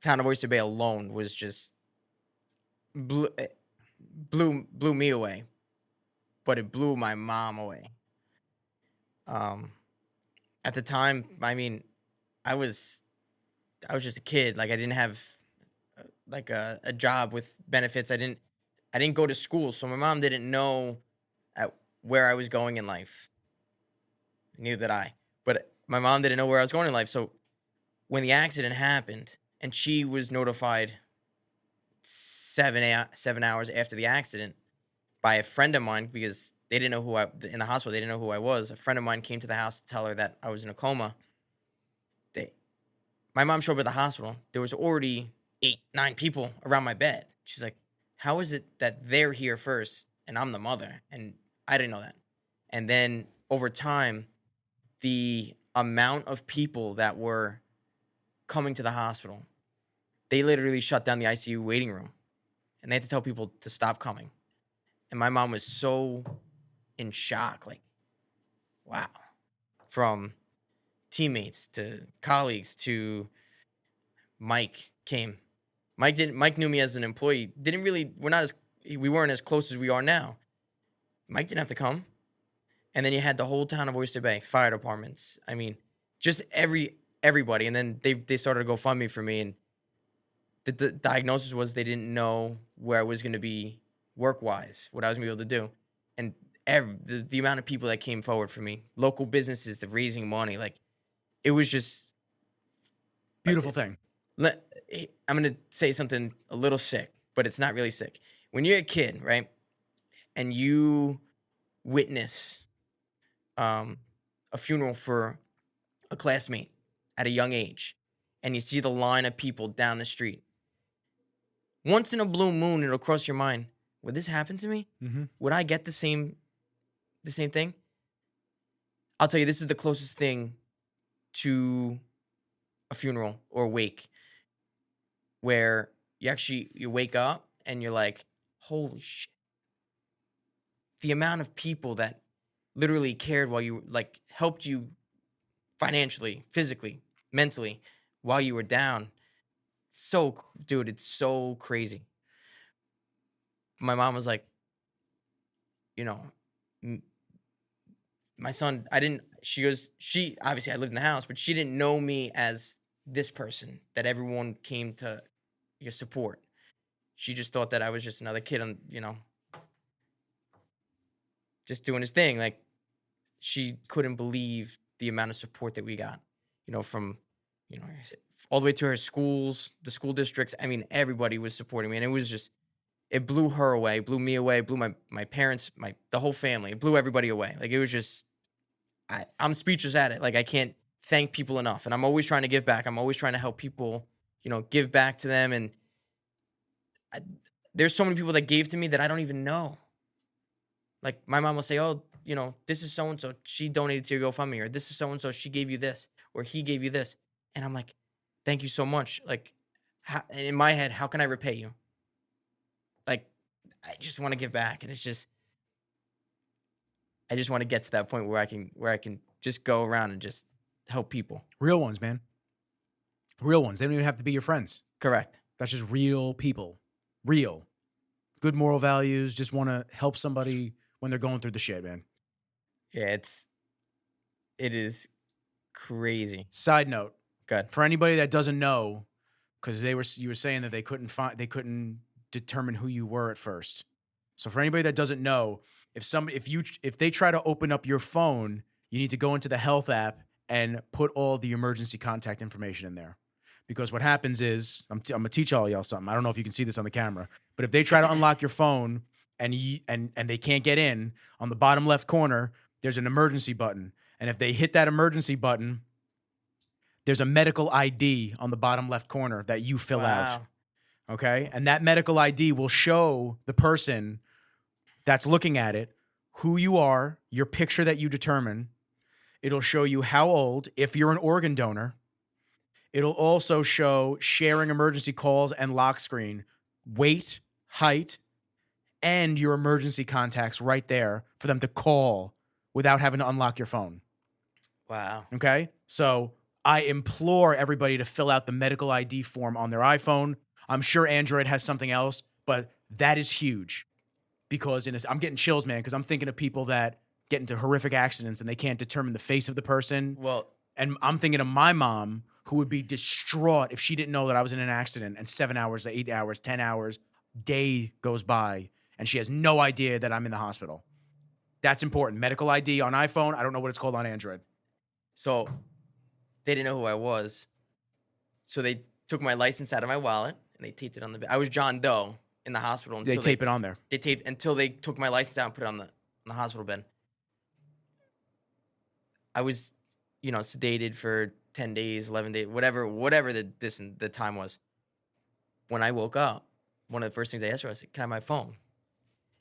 town of Oyster Bay alone was just blew me away, but it blew my mom away. At the time, I mean, I was just a kid. Like, I didn't have like a job with benefits. I didn't go to school, so my mom didn't know where I was going in life. Neither did I. But my mom didn't know where I was going in life. So when the accident happened, and she was notified 7 hours after the accident by a friend of mine, because they didn't know in the hospital, they didn't know who I was. A friend of mine came to the house to tell her that I was in a coma. My mom showed up at the hospital. There was already 8, 9 people around my bed. She's like, how is it that they're here first and I'm the mother? And I didn't know that. And then over time, the amount of people that were coming to the hospital, they literally shut down the ICU waiting room. And they had to tell people to stop coming. And my mom was so in shock, like, wow. From teammates to colleagues to Mike came. Mike knew me as an employee. We weren't as close as we are now. Mike didn't have to come. And then you had the whole town of Oyster Bay, fire departments. I mean, just everybody. And then they started to GoFundMe for me. And the diagnosis was they didn't know where I was going to be work-wise, what I was going to be able to do. And the amount of people that came forward for me, local businesses, the raising money, like, it was just Beautiful thing. I'm going to say something a little sick, but it's not really sick. When you're a kid, right, and you witness a funeral for a classmate at a young age, and you see the line of people down the street, once in a blue moon, it'll cross your mind, would this happen to me? Mm-hmm. Would I get the same thing? I'll tell you, this is the closest thing to a funeral or wake, where you wake up and you're like, holy shit. The amount of people that literally cared while you, like, helped you financially, physically, mentally, while you were down. Dude, it's so crazy. My mom was like, my son, she obviously, I lived in the house, but she didn't know me as this person that everyone came to your support. She just thought that I was just another kid on, just doing his thing. Like, she couldn't believe the amount of support that we got, from, all the way to her schools, the school districts. I mean, everybody was supporting me, and it was just, it blew her away, blew me away, blew my parents, the whole family. It blew everybody away. Like, it was just, I'm speechless at it. Like, I can't thank people enough. And I'm always trying to give back. I'm always trying to help people, give back to them. And I, there's so many people that gave to me that I don't even know. Like my mom will say, oh, this is so-and-so, she donated to your GoFundMe, or this is so-and-so, she gave you this, or he gave you this. And I'm like, thank you so much. Like in my head, how can I repay you? Like, I just want to give back. And I just want to get to that point where I can just go around and just help people. Real ones, man. Real ones. They don't even have to be your friends. Correct. That's just real people. Real. Good moral values. Just want to help somebody when they're going through the shit, man. Yeah, it is crazy. Side note. Good. For anybody that doesn't know, because you were saying that they couldn't determine who you were at first. So for anybody that doesn't know, if they try to open up your phone, you need to go into the health app and put all the emergency contact information in there. Because what happens is, I'm gonna teach all y'all something. I don't know if you can see this on the camera, but if they try to unlock your phone and they can't get in, on the bottom left corner, there's an emergency button. And if they hit that emergency button, there's a medical ID on the bottom left corner that you fill out. Okay? And that medical ID will show the person that's looking at it who you are, your picture that you determine. It'll show you how old, if you're an organ donor. It'll also show sharing emergency calls and lock screen, weight, height, and your emergency contacts right there for them to call without having to unlock your phone. Wow. Okay? So I implore everybody to fill out the medical ID form on their iPhone. I'm sure Android has something else, but that is huge. Because I'm getting chills, man, because I'm thinking of people that get into horrific accidents and they can't determine the face of the person. Well, and I'm thinking of my mom, who would be distraught if she didn't know that I was in an accident, and 7 hours, 8 hours, 10 hours, day goes by, and she has no idea that I'm in the hospital. That's important. Medical ID on iPhone. I don't know what it's called on Android. So they didn't know who I was. So they took my license out of my wallet and they taped it on the. I was John Doe in the hospital. They tape it on there. They taped until they took my license out and put it on the hospital bed. I was, sedated for 10 days, 11 days, whatever the time was. When I woke up, one of the first things I asked her, I said, can I have my phone?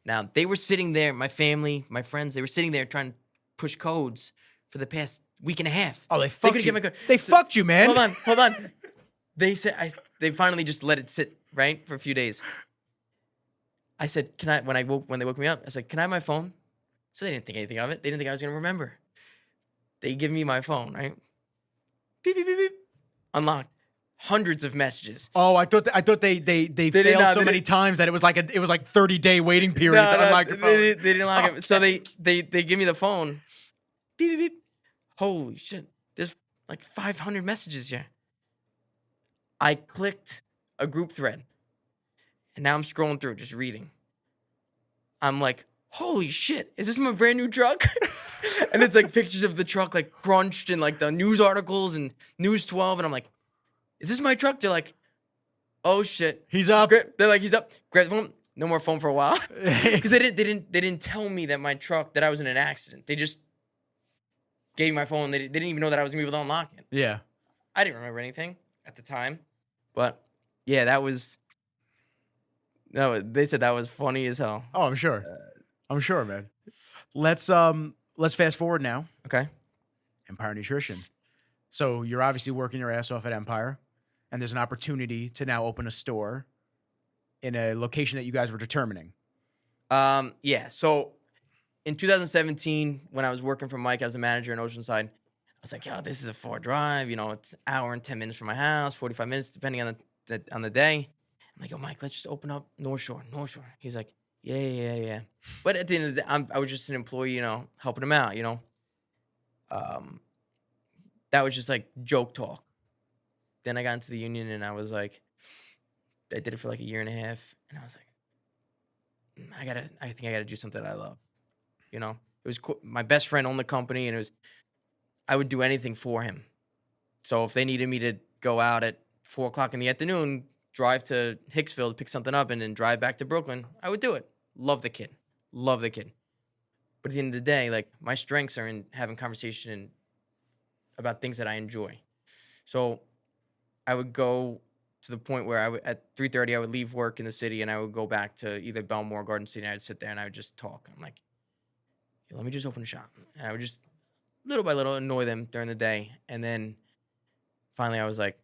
Now, they were sitting there, my family, my friends, they were sitting there trying to push codes for the past week and a half. Oh, they fucked you. They fucked you, man. Hold on. They said, they finally just let it sit, right, for a few days. I said, when they woke me up, I said, can I have my phone? So they didn't think anything of it. They didn't think I was going to remember. They give me my phone, right? Beep, beep, beep, beep. Unlocked. Hundreds of messages. Oh, I thought they failed so many times that it was like 30-day waiting period to unlock your phone. They didn't lock it. So they give me the phone. Beep, beep, beep. Holy shit. There's like 500 messages here. I clicked a group thread. And now I'm scrolling through, just reading. I'm like, holy shit, is this my brand new truck? And it's like pictures of the truck like crunched and like the news articles and News 12. And I'm like, is this my truck? They're like, oh shit. He's up. They're like, he's up. Grab the phone. No more phone for a while. Because they didn't tell me that that I was in an accident. They just gave me my phone. They didn't even know that I was gonna be able to unlock it. Yeah. I didn't remember anything at the time. But yeah, they said that was funny as hell. Oh, I'm sure. I'm sure, man. Let's fast forward now. Okay. Empire Nutrition. So you're obviously working your ass off at Empire, and there's an opportunity to now open a store in a location that you guys were determining. Yeah. So in 2017, when I was working for Mike as a manager in Oceanside, I was like, yo, this is a far drive. It's an hour and 10 minutes from my house, 45 minutes, depending on the day. I'm like, yo, Mike, let's just open up North Shore. He's like, yeah. But at the end of the day, I was just an employee, helping him out, That was just like joke talk. Then I got into the union and I was like, I did it for like a year and a half. And I was like, I think I gotta do something that I love. It was cool. My best friend owned the company and I would do anything for him. So if they needed me to go out at 4:00 in the afternoon, drive to Hicksville, pick something up, and then drive back to Brooklyn, I would do it. Love the kid. But at the end of the day, like, my strengths are in having conversation and about things that I enjoy. So I would go to the point where at 3:30 I would leave work in the city and I would go back to either Belmore or Garden City and I'd sit there and I would just talk. I'm like, "Hey, let me just open a shop." And I would just little by little annoy them during the day. And then finally I was like,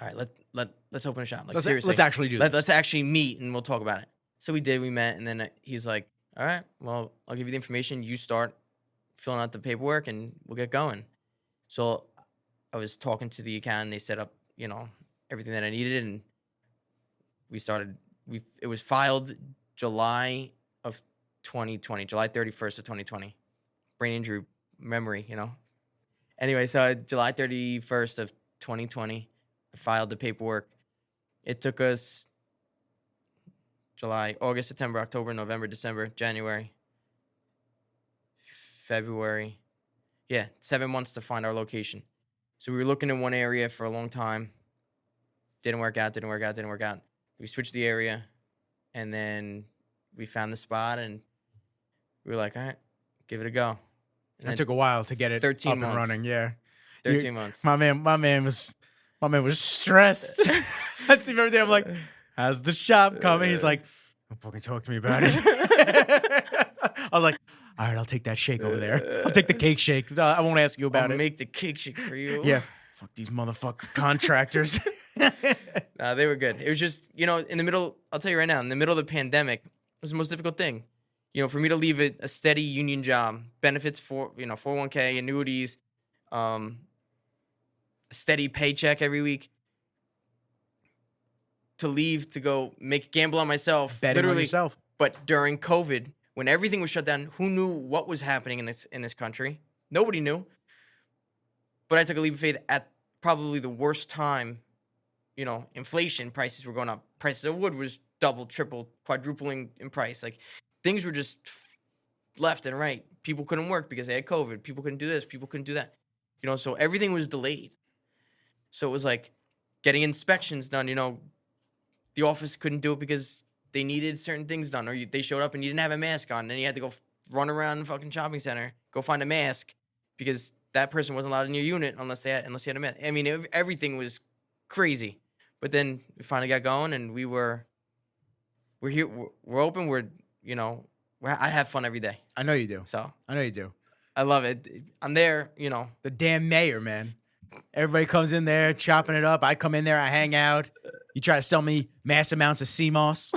all right, let's open a shop. Like, seriously. Let's actually do this. Let's actually meet and we'll talk about it. So we did, we met, and then he's like, all right, well, I'll give you the information. You start filling out the paperwork and we'll get going. So I was talking to the accountant. They set up, everything that I needed, and we started. It was filed July of 2020, July 31st of 2020. Brain injury, memory, Anyway, so July 31st of 2020, I filed the paperwork. It took us July, August, September, October, November, December, January, February. Yeah, 7 months to find our location. So we were looking in one area for a long time. Didn't work out. We switched the area, and then we found the spot, and we were like, all right, give it a go. And it took a while to get it 13 up months. and running. Yeah, 13 months. My man was stressed. I'd see him every day. I'm like, how's the shop coming? He's like, don't fucking talk to me about it. I was like, all right, I'll take that shake over there. I'll take the cake shake. I won't ask you about I'll it. make the cake shake for you. Yeah. Fuck these motherfucking contractors. Nah, they were good. It was just, in the middle, I'll tell you right now, in the middle of the pandemic, it was the most difficult thing. For me to leave a steady union job, benefits for, 401k, annuities, a steady paycheck every week, to leave to go gamble on myself. Betting on yourself. But during COVID, when everything was shut down, who knew what was happening in this country? Nobody knew. But I took a leap of faith at probably the worst time. Inflation, prices were going up. Prices of wood was double, triple, quadrupling in price. Like, things were just left and right. People couldn't work because they had COVID. People couldn't do this. People couldn't do that. So everything was delayed. So it was like getting inspections done. The office couldn't do it because they needed certain things done, or they showed up and you didn't have a mask on, and then you had to go run around the fucking shopping center, go find a mask because that person wasn't allowed in your unit unless you had a mask. I mean, everything was crazy. But then we finally got going, and we're here, we're open, I have fun every day. I know you do. So I know you do. I love it. I'm there, The damn mayor, man. Everybody comes in there chopping it up. I come in there, I hang out. You try to sell me mass amounts of CMOS.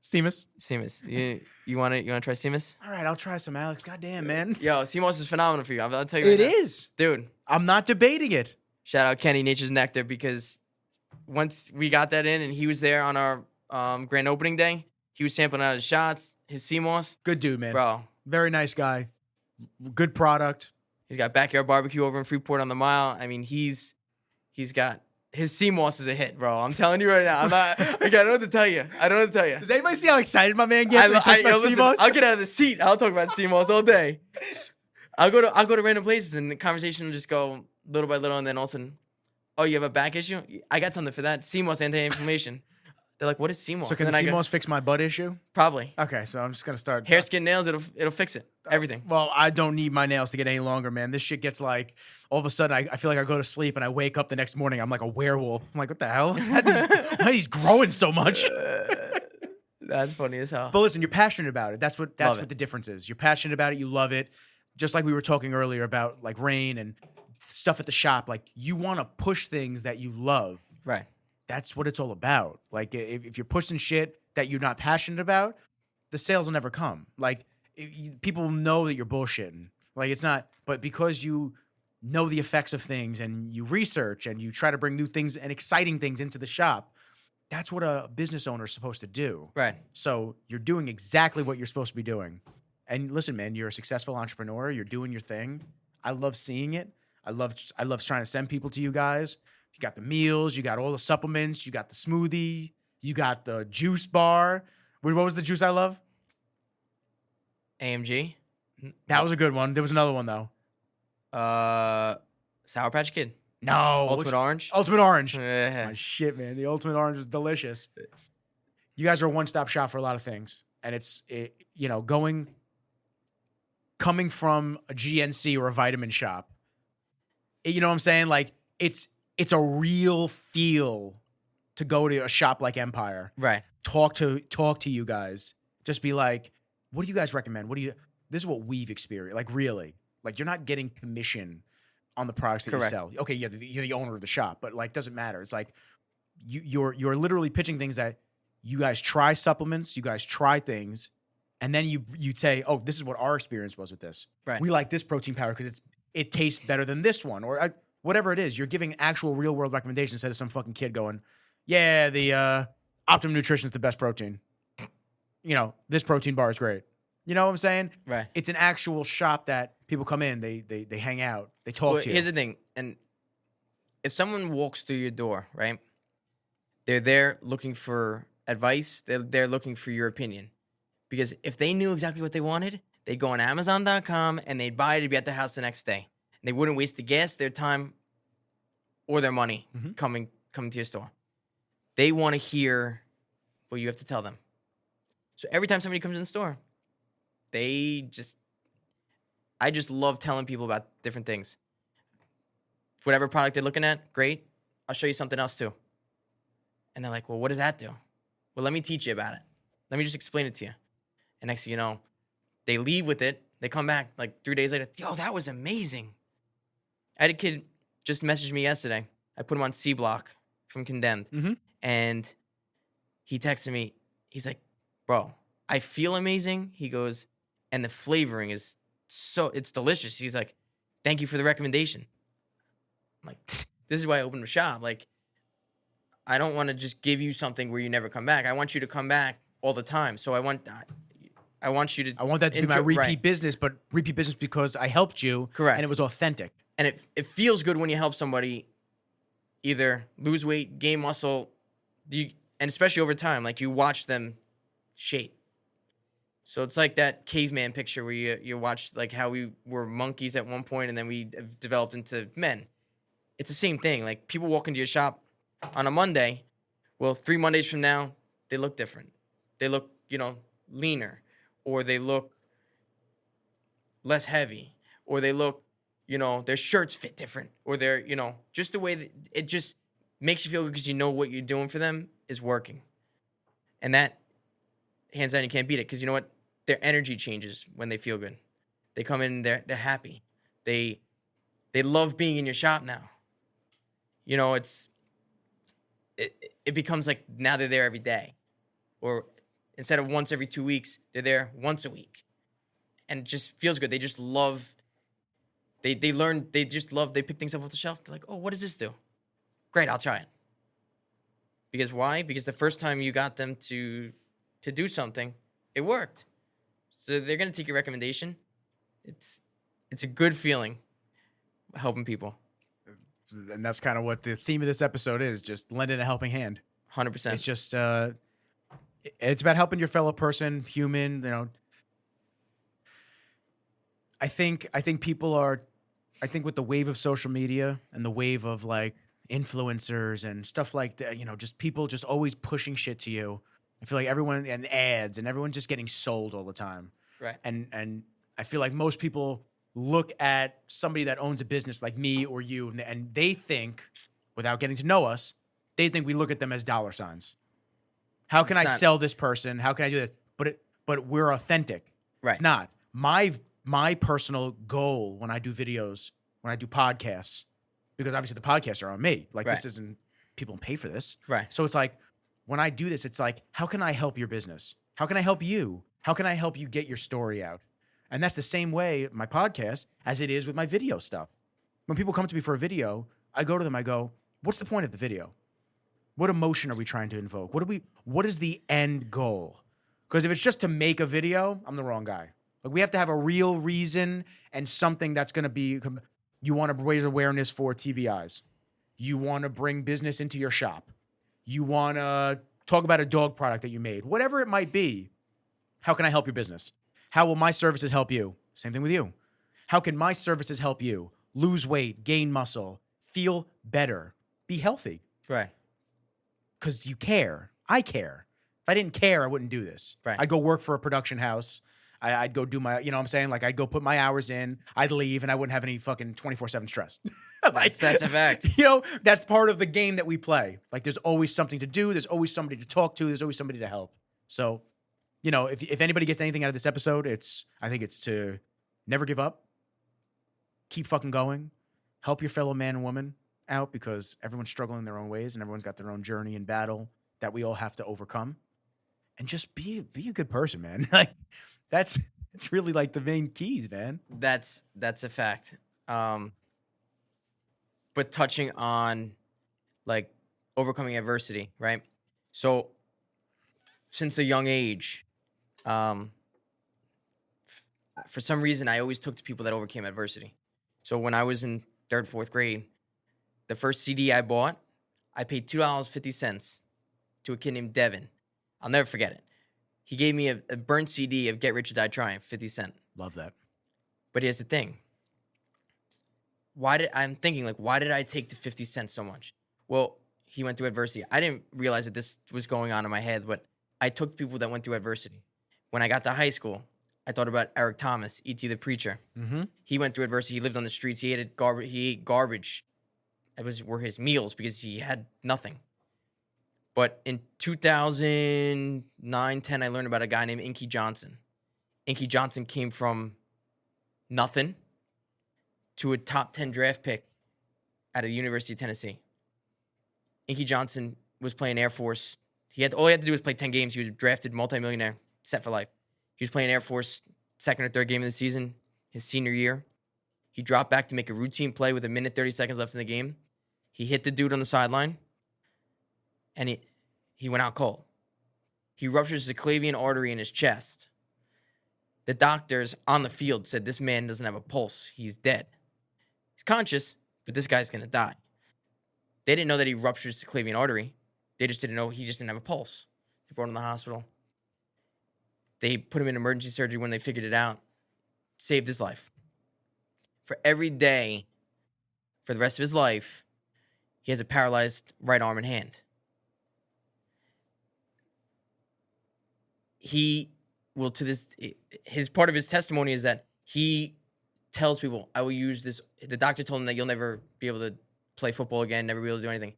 CMOS. You want to try CMOS? All right, I'll try some, Alex. Goddamn, man. Yo, CMOS is phenomenal for you. I'll tell you It right now. is. Dude. I'm not debating it. Shout out Kenny, Nature's Nectar, because once we got that in and he was there on our grand opening day, he was sampling out his shots, his CMOS. Good dude, man. Bro. Very nice guy. Good product. He's got backyard barbecue over in Freeport on the Mile. I mean, he's got his CMOS is a hit, bro. I'm telling you right now. I don't know what to tell you. Does anybody see how excited my man gets when he talks about CMOS? I'll get out of the seat. I'll talk about CMOS all day. I'll go to random places and the conversation will just go little by little, and then all of a sudden, oh, you have a back issue? I got something for that. CMOS anti-inflammation. They're like, what is CMOS? So can the CMOS fix my butt issue? Probably. Okay, so I'm just gonna start hair, skin, nails. It'll fix it. Everything. Well, I don't need my nails to get any longer, man. This shit gets like, all of a sudden, I feel like I go to sleep and I wake up the next morning, I'm like a werewolf. I'm like, what the hell? Why are these growing so much? That's funny as hell. But listen, you're passionate about it. That's what the difference is. You're passionate about it. You love it. Just like we were talking earlier about like rain and stuff at the shop. Like, you want to push things that you love. Right. That's what it's all about. Like, if you're pushing shit that you're not passionate about, the sales will never come. Like, people know that you're bullshitting. Like, it's not, but because you know the effects of things and you research and you try to bring new things and exciting things into the shop, that's what a business owner is supposed to do. Right. So you're doing exactly what you're supposed to be doing. And listen, man, you're a successful entrepreneur. You're doing your thing. I love seeing it. I love trying to send people to you guys. You got the meals, you got all the supplements, you got the smoothie, you got the juice bar. What was the juice I love? AMG. That was a good one. There was another one though. Sour Patch Kid. No. Ultimate Orange. Ultimate Orange. Yeah. My shit, man. The Ultimate Orange was delicious. You guys are a one-stop shop for a lot of things. And it's coming from a GNC or a vitamin shop, You know what I'm saying? Like it's a real feel to go to a shop like Empire. Right. Talk to you guys. Just be like, what do you guys recommend? This is what we've experienced. Like really. Like you're not getting commission on the products that Correct. you sell. Okay, yeah, you're the owner of the shop, but like doesn't matter. It's like you're literally pitching things that you guys try supplements, you guys try things, and then you say, oh, this is what our experience was with this. Right. We like this protein powder because it tastes better than this one, or whatever it is. You're giving actual real world recommendations instead of some fucking kid going, yeah, the Optimum Nutrition is the best protein. You know, this protein bar is great. You know what I'm saying? Right. It's an actual shop that people come in, they hang out, they talk to you. Here's the thing, and if someone walks through your door, right, they're there looking for advice. They're looking for your opinion, because if they knew exactly what they wanted, they'd go on Amazon.com and they'd buy it to be at the house the next day. And they wouldn't waste the gas, their time, or their money coming to your store. They want to hear what you have to tell them. So every time somebody comes in the store, I just love telling people about different things. Whatever product they're looking at, great. I'll show you something else too. And they're like, well, what does that do? Well, let me teach you about it. Let me just explain it to you. And next thing you know, they leave with it. They come back like 3 days later. Yo, that was amazing. I had a kid just message me yesterday. I put him on C Block from Condemned. And he texted me. He's like, bro, I feel amazing. He goes, and the flavoring is it's delicious. He's like, thank you for the recommendation. I'm like, this is why I opened a shop. Like, I don't want to just give you something where you never come back. I want you to come back all the time. So I want you to. I want that to be my repeat business, but repeat business because I helped you. Correct. And it was authentic. And it feels good when you help somebody either lose weight, gain muscle, and especially over time, like you watch them shape. So it's like that caveman picture where you watch like how we were monkeys at one point and then we have developed into men. It's the same thing. Like people walk into your shop on a Monday. Well, 3 Mondays from now, they look different. They look, leaner, or they look less heavy, or they look, their shirts fit different, or they're, just the way that it just makes you feel good because you know what you're doing for them is working. And that, hands down, you can't beat it because you know what? Their energy changes when they feel good. They come in, they're happy. They love being in your shop now. It becomes like now they're there every day. Or instead of once every 2 weeks, they're there once a week. And it just feels good. They just love, they pick things up off the shelf. They're like, oh, what does this do? Great, I'll try it. Because why? Because the first time you got them to do something, it worked. So they're going to take your recommendation. It's a good feeling helping people. And that's kind of what the theme of this episode is, just lending a helping hand. 100%. It's just, it's about helping your fellow person, human, I think people are, with the wave of social media and the wave of like influencers and stuff like that, just people just always pushing shit to you. I feel like everyone and ads and everyone's just getting sold all the time. Right. And I feel like most people look at somebody that owns a business like me or you, and they think, without getting to know us, they think we look at them as dollar signs. How can I sell this person? How can I do that? But we're authentic. Right. It's not. My personal goal when I do videos, when I do podcasts, because obviously the podcasts are on me. Like this isn't, people don't pay for this. Right. So it's like, when I do this, it's like, how can I help your business? How can I help you? How can I help you get your story out? And that's the same way my podcast as it is with my video stuff. When people come to me for a video, I go to them, I go, what's the point of the video? What emotion are we trying to invoke? What is the end goal? Because if it's just to make a video, I'm the wrong guy. Like we have to have a real reason and something that's going to be, you want to raise awareness for TBIs. You want to bring business into your shop. You want to talk about a dog product that you made, whatever it might be. How can I help your business? How will my services help you? Same thing with you. How can my services help you lose weight, gain muscle, feel better, be healthy? Right. Because you care. I care. If I didn't care, I wouldn't do this. Right. I'd go work for a production house. I'd go do my, you know what I'm saying? Like I'd go put my hours in, I'd leave, and I wouldn't have any fucking 24/7 stress. That's a fact. That's part of the game that we play. Like, there's always something to do. There's always somebody to talk to. There's always somebody to help. So, if anybody gets anything out of this episode, I think it's to never give up, keep fucking going, help your fellow man and woman out, because everyone's struggling in their own ways and everyone's got their own journey and battle that we all have to overcome. And just be a good person, man. Like, it's really like the main keys, man. That's a fact. But touching on like overcoming adversity, right? So since a young age, for some reason, I always took to people that overcame adversity. So when I was in 3rd, 4th grade, the first CD I bought, I paid $2.50 to a kid named Devin. I'll never forget it. He gave me a burnt CD of Get Rich or Die Trying, 50 Cent. Love that. But here's the thing. Why did I take to 50 Cent so much? Well, he went through adversity. I didn't realize that this was going on in my head, but I took people that went through adversity. When I got to high school, I thought about Eric Thomas, E.T. the Preacher. Mm-hmm. He went through adversity. He lived on the streets. He ate garbage. Were his meals because he had nothing. But in 2009, 10, I learned about a guy named Inky Johnson. Inky Johnson came from nothing to a top 10 draft pick out of the University of Tennessee. Inky Johnson was playing Air Force. All he had to do was play 10 games. He was drafted multimillionaire, set for life. He was playing Air Force 2nd or 3rd game of the season, his senior year. He dropped back to make a routine play with 1:30 left in the game. He hit the dude on the sideline, and he went out cold. He ruptured the clavien artery in his chest. The doctors on the field said, this man doesn't have a pulse. He's dead. He's conscious, but this guy's going to die. They didn't know that he ruptured the clavien artery. They just didn't know he just didn't have a pulse. They brought him to the hospital. They put him in emergency surgery when they figured it out. Saved his life. For every day, for the rest of his life, he has a paralyzed right arm and hand. He will, his part of his testimony is that he tells people, I will use this. The doctor told him that you'll never be able to play football again, never be able to do anything.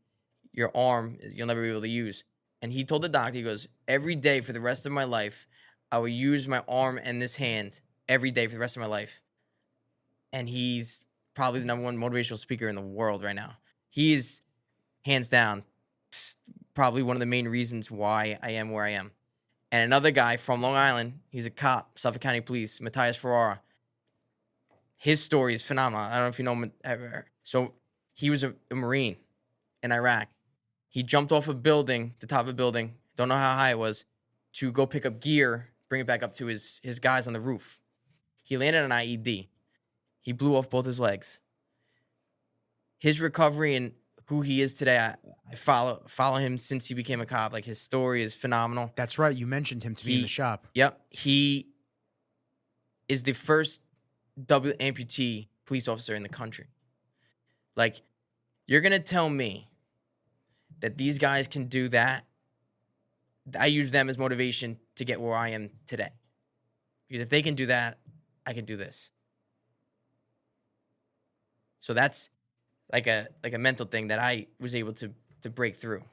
Your arm, you'll never be able to use. And he told the doctor, he goes, every day for the rest of my life, I will use my arm and this hand every day for the rest of my life. And he's probably the #1 motivational speaker in the world right now. He is, hands down, probably one of the main reasons why I am where I am. And another guy from Long Island, he's a cop, Suffolk County Police, Matthias Ferrara. His story is phenomenal. I don't know if you know him ever. So he was a Marine in Iraq. He jumped off a building, the top of a building, don't know how high it was, to go pick up gear, bring it back up to his guys on the roof. He landed an IED. He blew off both his legs. His recovery and who he is today, I follow him since he became a cop. Like, his story is phenomenal. That's right. You mentioned him to me in the shop. Yep. He is the first double amputee police officer in the country. Like, you're going to tell me that these guys can do that? I use them as motivation to get where I am today. Because if they can do that, I can do this. So that's like a mental thing that I was able to break through.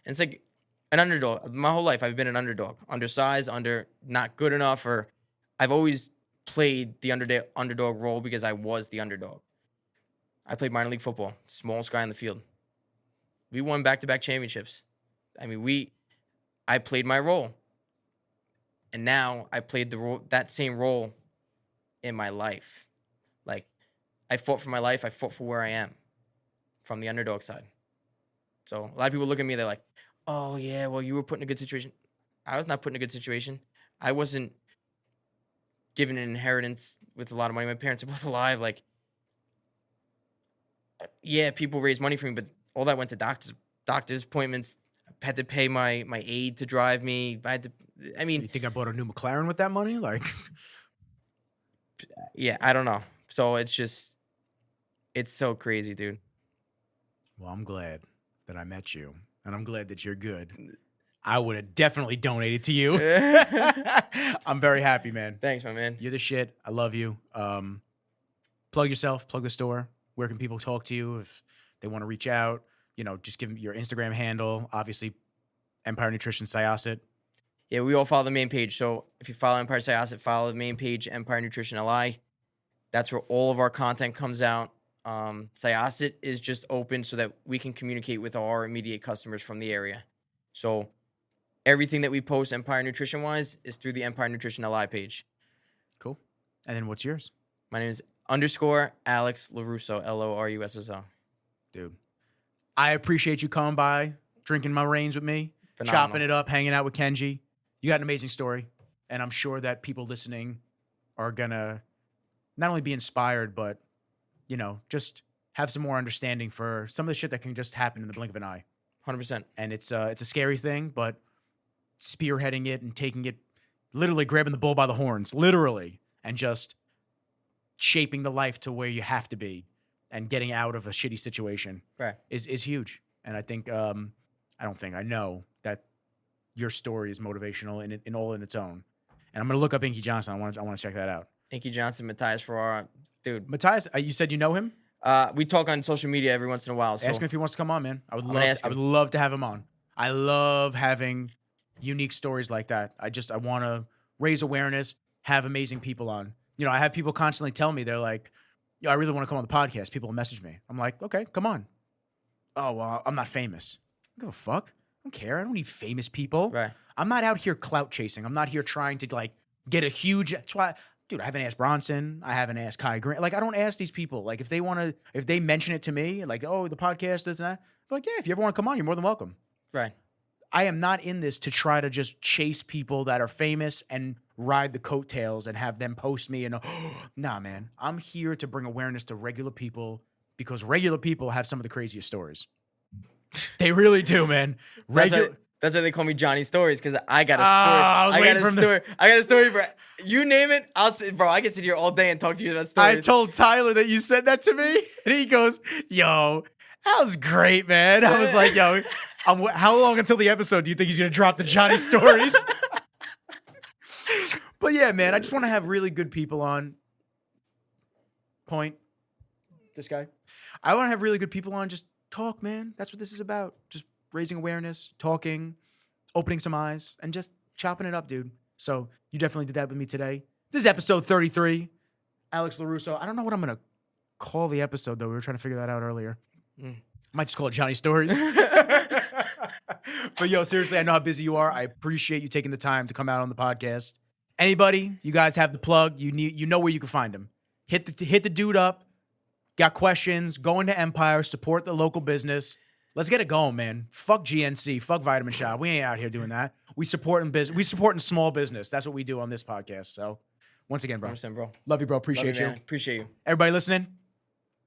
And it's like an underdog. My whole life I've been an underdog. Undersized, not good enough, or I've always played the underdog role because I was the underdog. I played minor league football, smallest guy on the field. We won back-to-back championships. I mean, I played my role. And now I played that same role in my life. Like, I fought for my life. I fought for where I am from the underdog side. So a lot of people look at me, they're like, oh, yeah, well, you were put in a good situation. I was not put in a good situation. I wasn't given an inheritance with a lot of money. My parents are both alive. Like, yeah, people raised money for me, but all that went to doctors' appointments. I had to pay my aide to drive me. You think I bought a new McLaren with that money? Like, yeah, I don't know. So it's so crazy, dude. Well, I'm glad that I met you, and I'm glad that you're good. I would have definitely donated to you. I'm very happy, man. Thanks, my man. You're the shit. I love you. Plug yourself. Plug the store. where can people talk to you if they want to reach out? Just give them your Instagram handle. Obviously, Empire Nutrition Syosset. Yeah, we all follow the main page. So if you follow Empire Syosset, follow the main page, Empire Nutrition LI. That's where all of our content comes out. Syosset is just open so that we can communicate with our immediate customers from the area. So everything that we post Empire Nutrition wise is through the Empire Nutrition LI page. Cool. And then what's yours? My name is _Alex LoRusso, LORUSSO. Dude, I appreciate you coming by, drinking my reins with me, Phenomenal. chopping it up, hanging out with Kenji. You got an amazing story, and I'm sure that people listening are gonna not only be inspired, but just have some more understanding for some of the shit that can just happen in the blink of an eye. 100%. And it's a scary thing, but spearheading it and taking it, literally grabbing the bull by the horns, literally, and just shaping the life to where you have to be and getting out of a shitty situation Right. is huge. And I think, I know that your story is motivational in all in its own. And I'm going to look up Inky Johnson. I want to check that out. Inky Johnson, Matthias Ferrara. Dude. Matthias, you said you know him? We talk on social media every once in a while. So Ask him if he wants to come on, man. I would ask him. I would love to have him on. I love having unique stories like that. I want to raise awareness, have amazing people on. I have people constantly tell me, they're like, "Yo, I really want to come on the podcast." People message me. I'm like, "Okay, come on." Oh, well, I'm not famous. I don't give a fuck. I don't care. I don't need famous people. Right. I'm not out here clout chasing. I'm not here trying to get a huge. That's why, dude, I haven't asked Bronson. I haven't asked Kai Grant. I don't ask these people. If they mention it to me, oh, the podcast, this and that. I'm like, yeah, if you ever want to come on, you're more than welcome. Right. I am not in this to try to just chase people that are famous and ride the coattails and have them post me and nah, man. I'm here to bring awareness to regular people because regular people have some of the craziest stories. They really do, man. That's why they call me Johnny Stories, because I got a story. I got a story, bro. You name it, I'll sit, bro. I can sit here all day and talk to you about stories. I told Tyler that you said that to me, and he goes, "Yo, that was great, man." I was like, "Yo, how long until the episode do you think he's gonna drop the Johnny Stories?" But yeah, man, I just want to have really good people on. Point. This guy. I want to have really good people on. Just talk, man. That's what this is about. Just raising awareness, talking, opening some eyes, and just chopping it up, dude. So you definitely did that with me today. This is episode 33. Alex LoRusso. I don't know what I'm going to call the episode, though. We were trying to figure that out earlier. Might just call it Johnny Stories. But yo, seriously, I know how busy you are. I appreciate you taking the time to come out on the podcast. Anybody, you guys have the plug. You know where you can find him. Hit the dude up. Got questions, go into Empire, support the local business. Let's get it going, man. Fuck GNC, fuck Vitamin Shop. We ain't out here doing that. We supporting business. We supporting small business. That's what we do on this podcast. So, once again, bro. 100%, bro. Love you, bro. Appreciate you. Appreciate you. Everybody listening,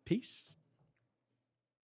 peace.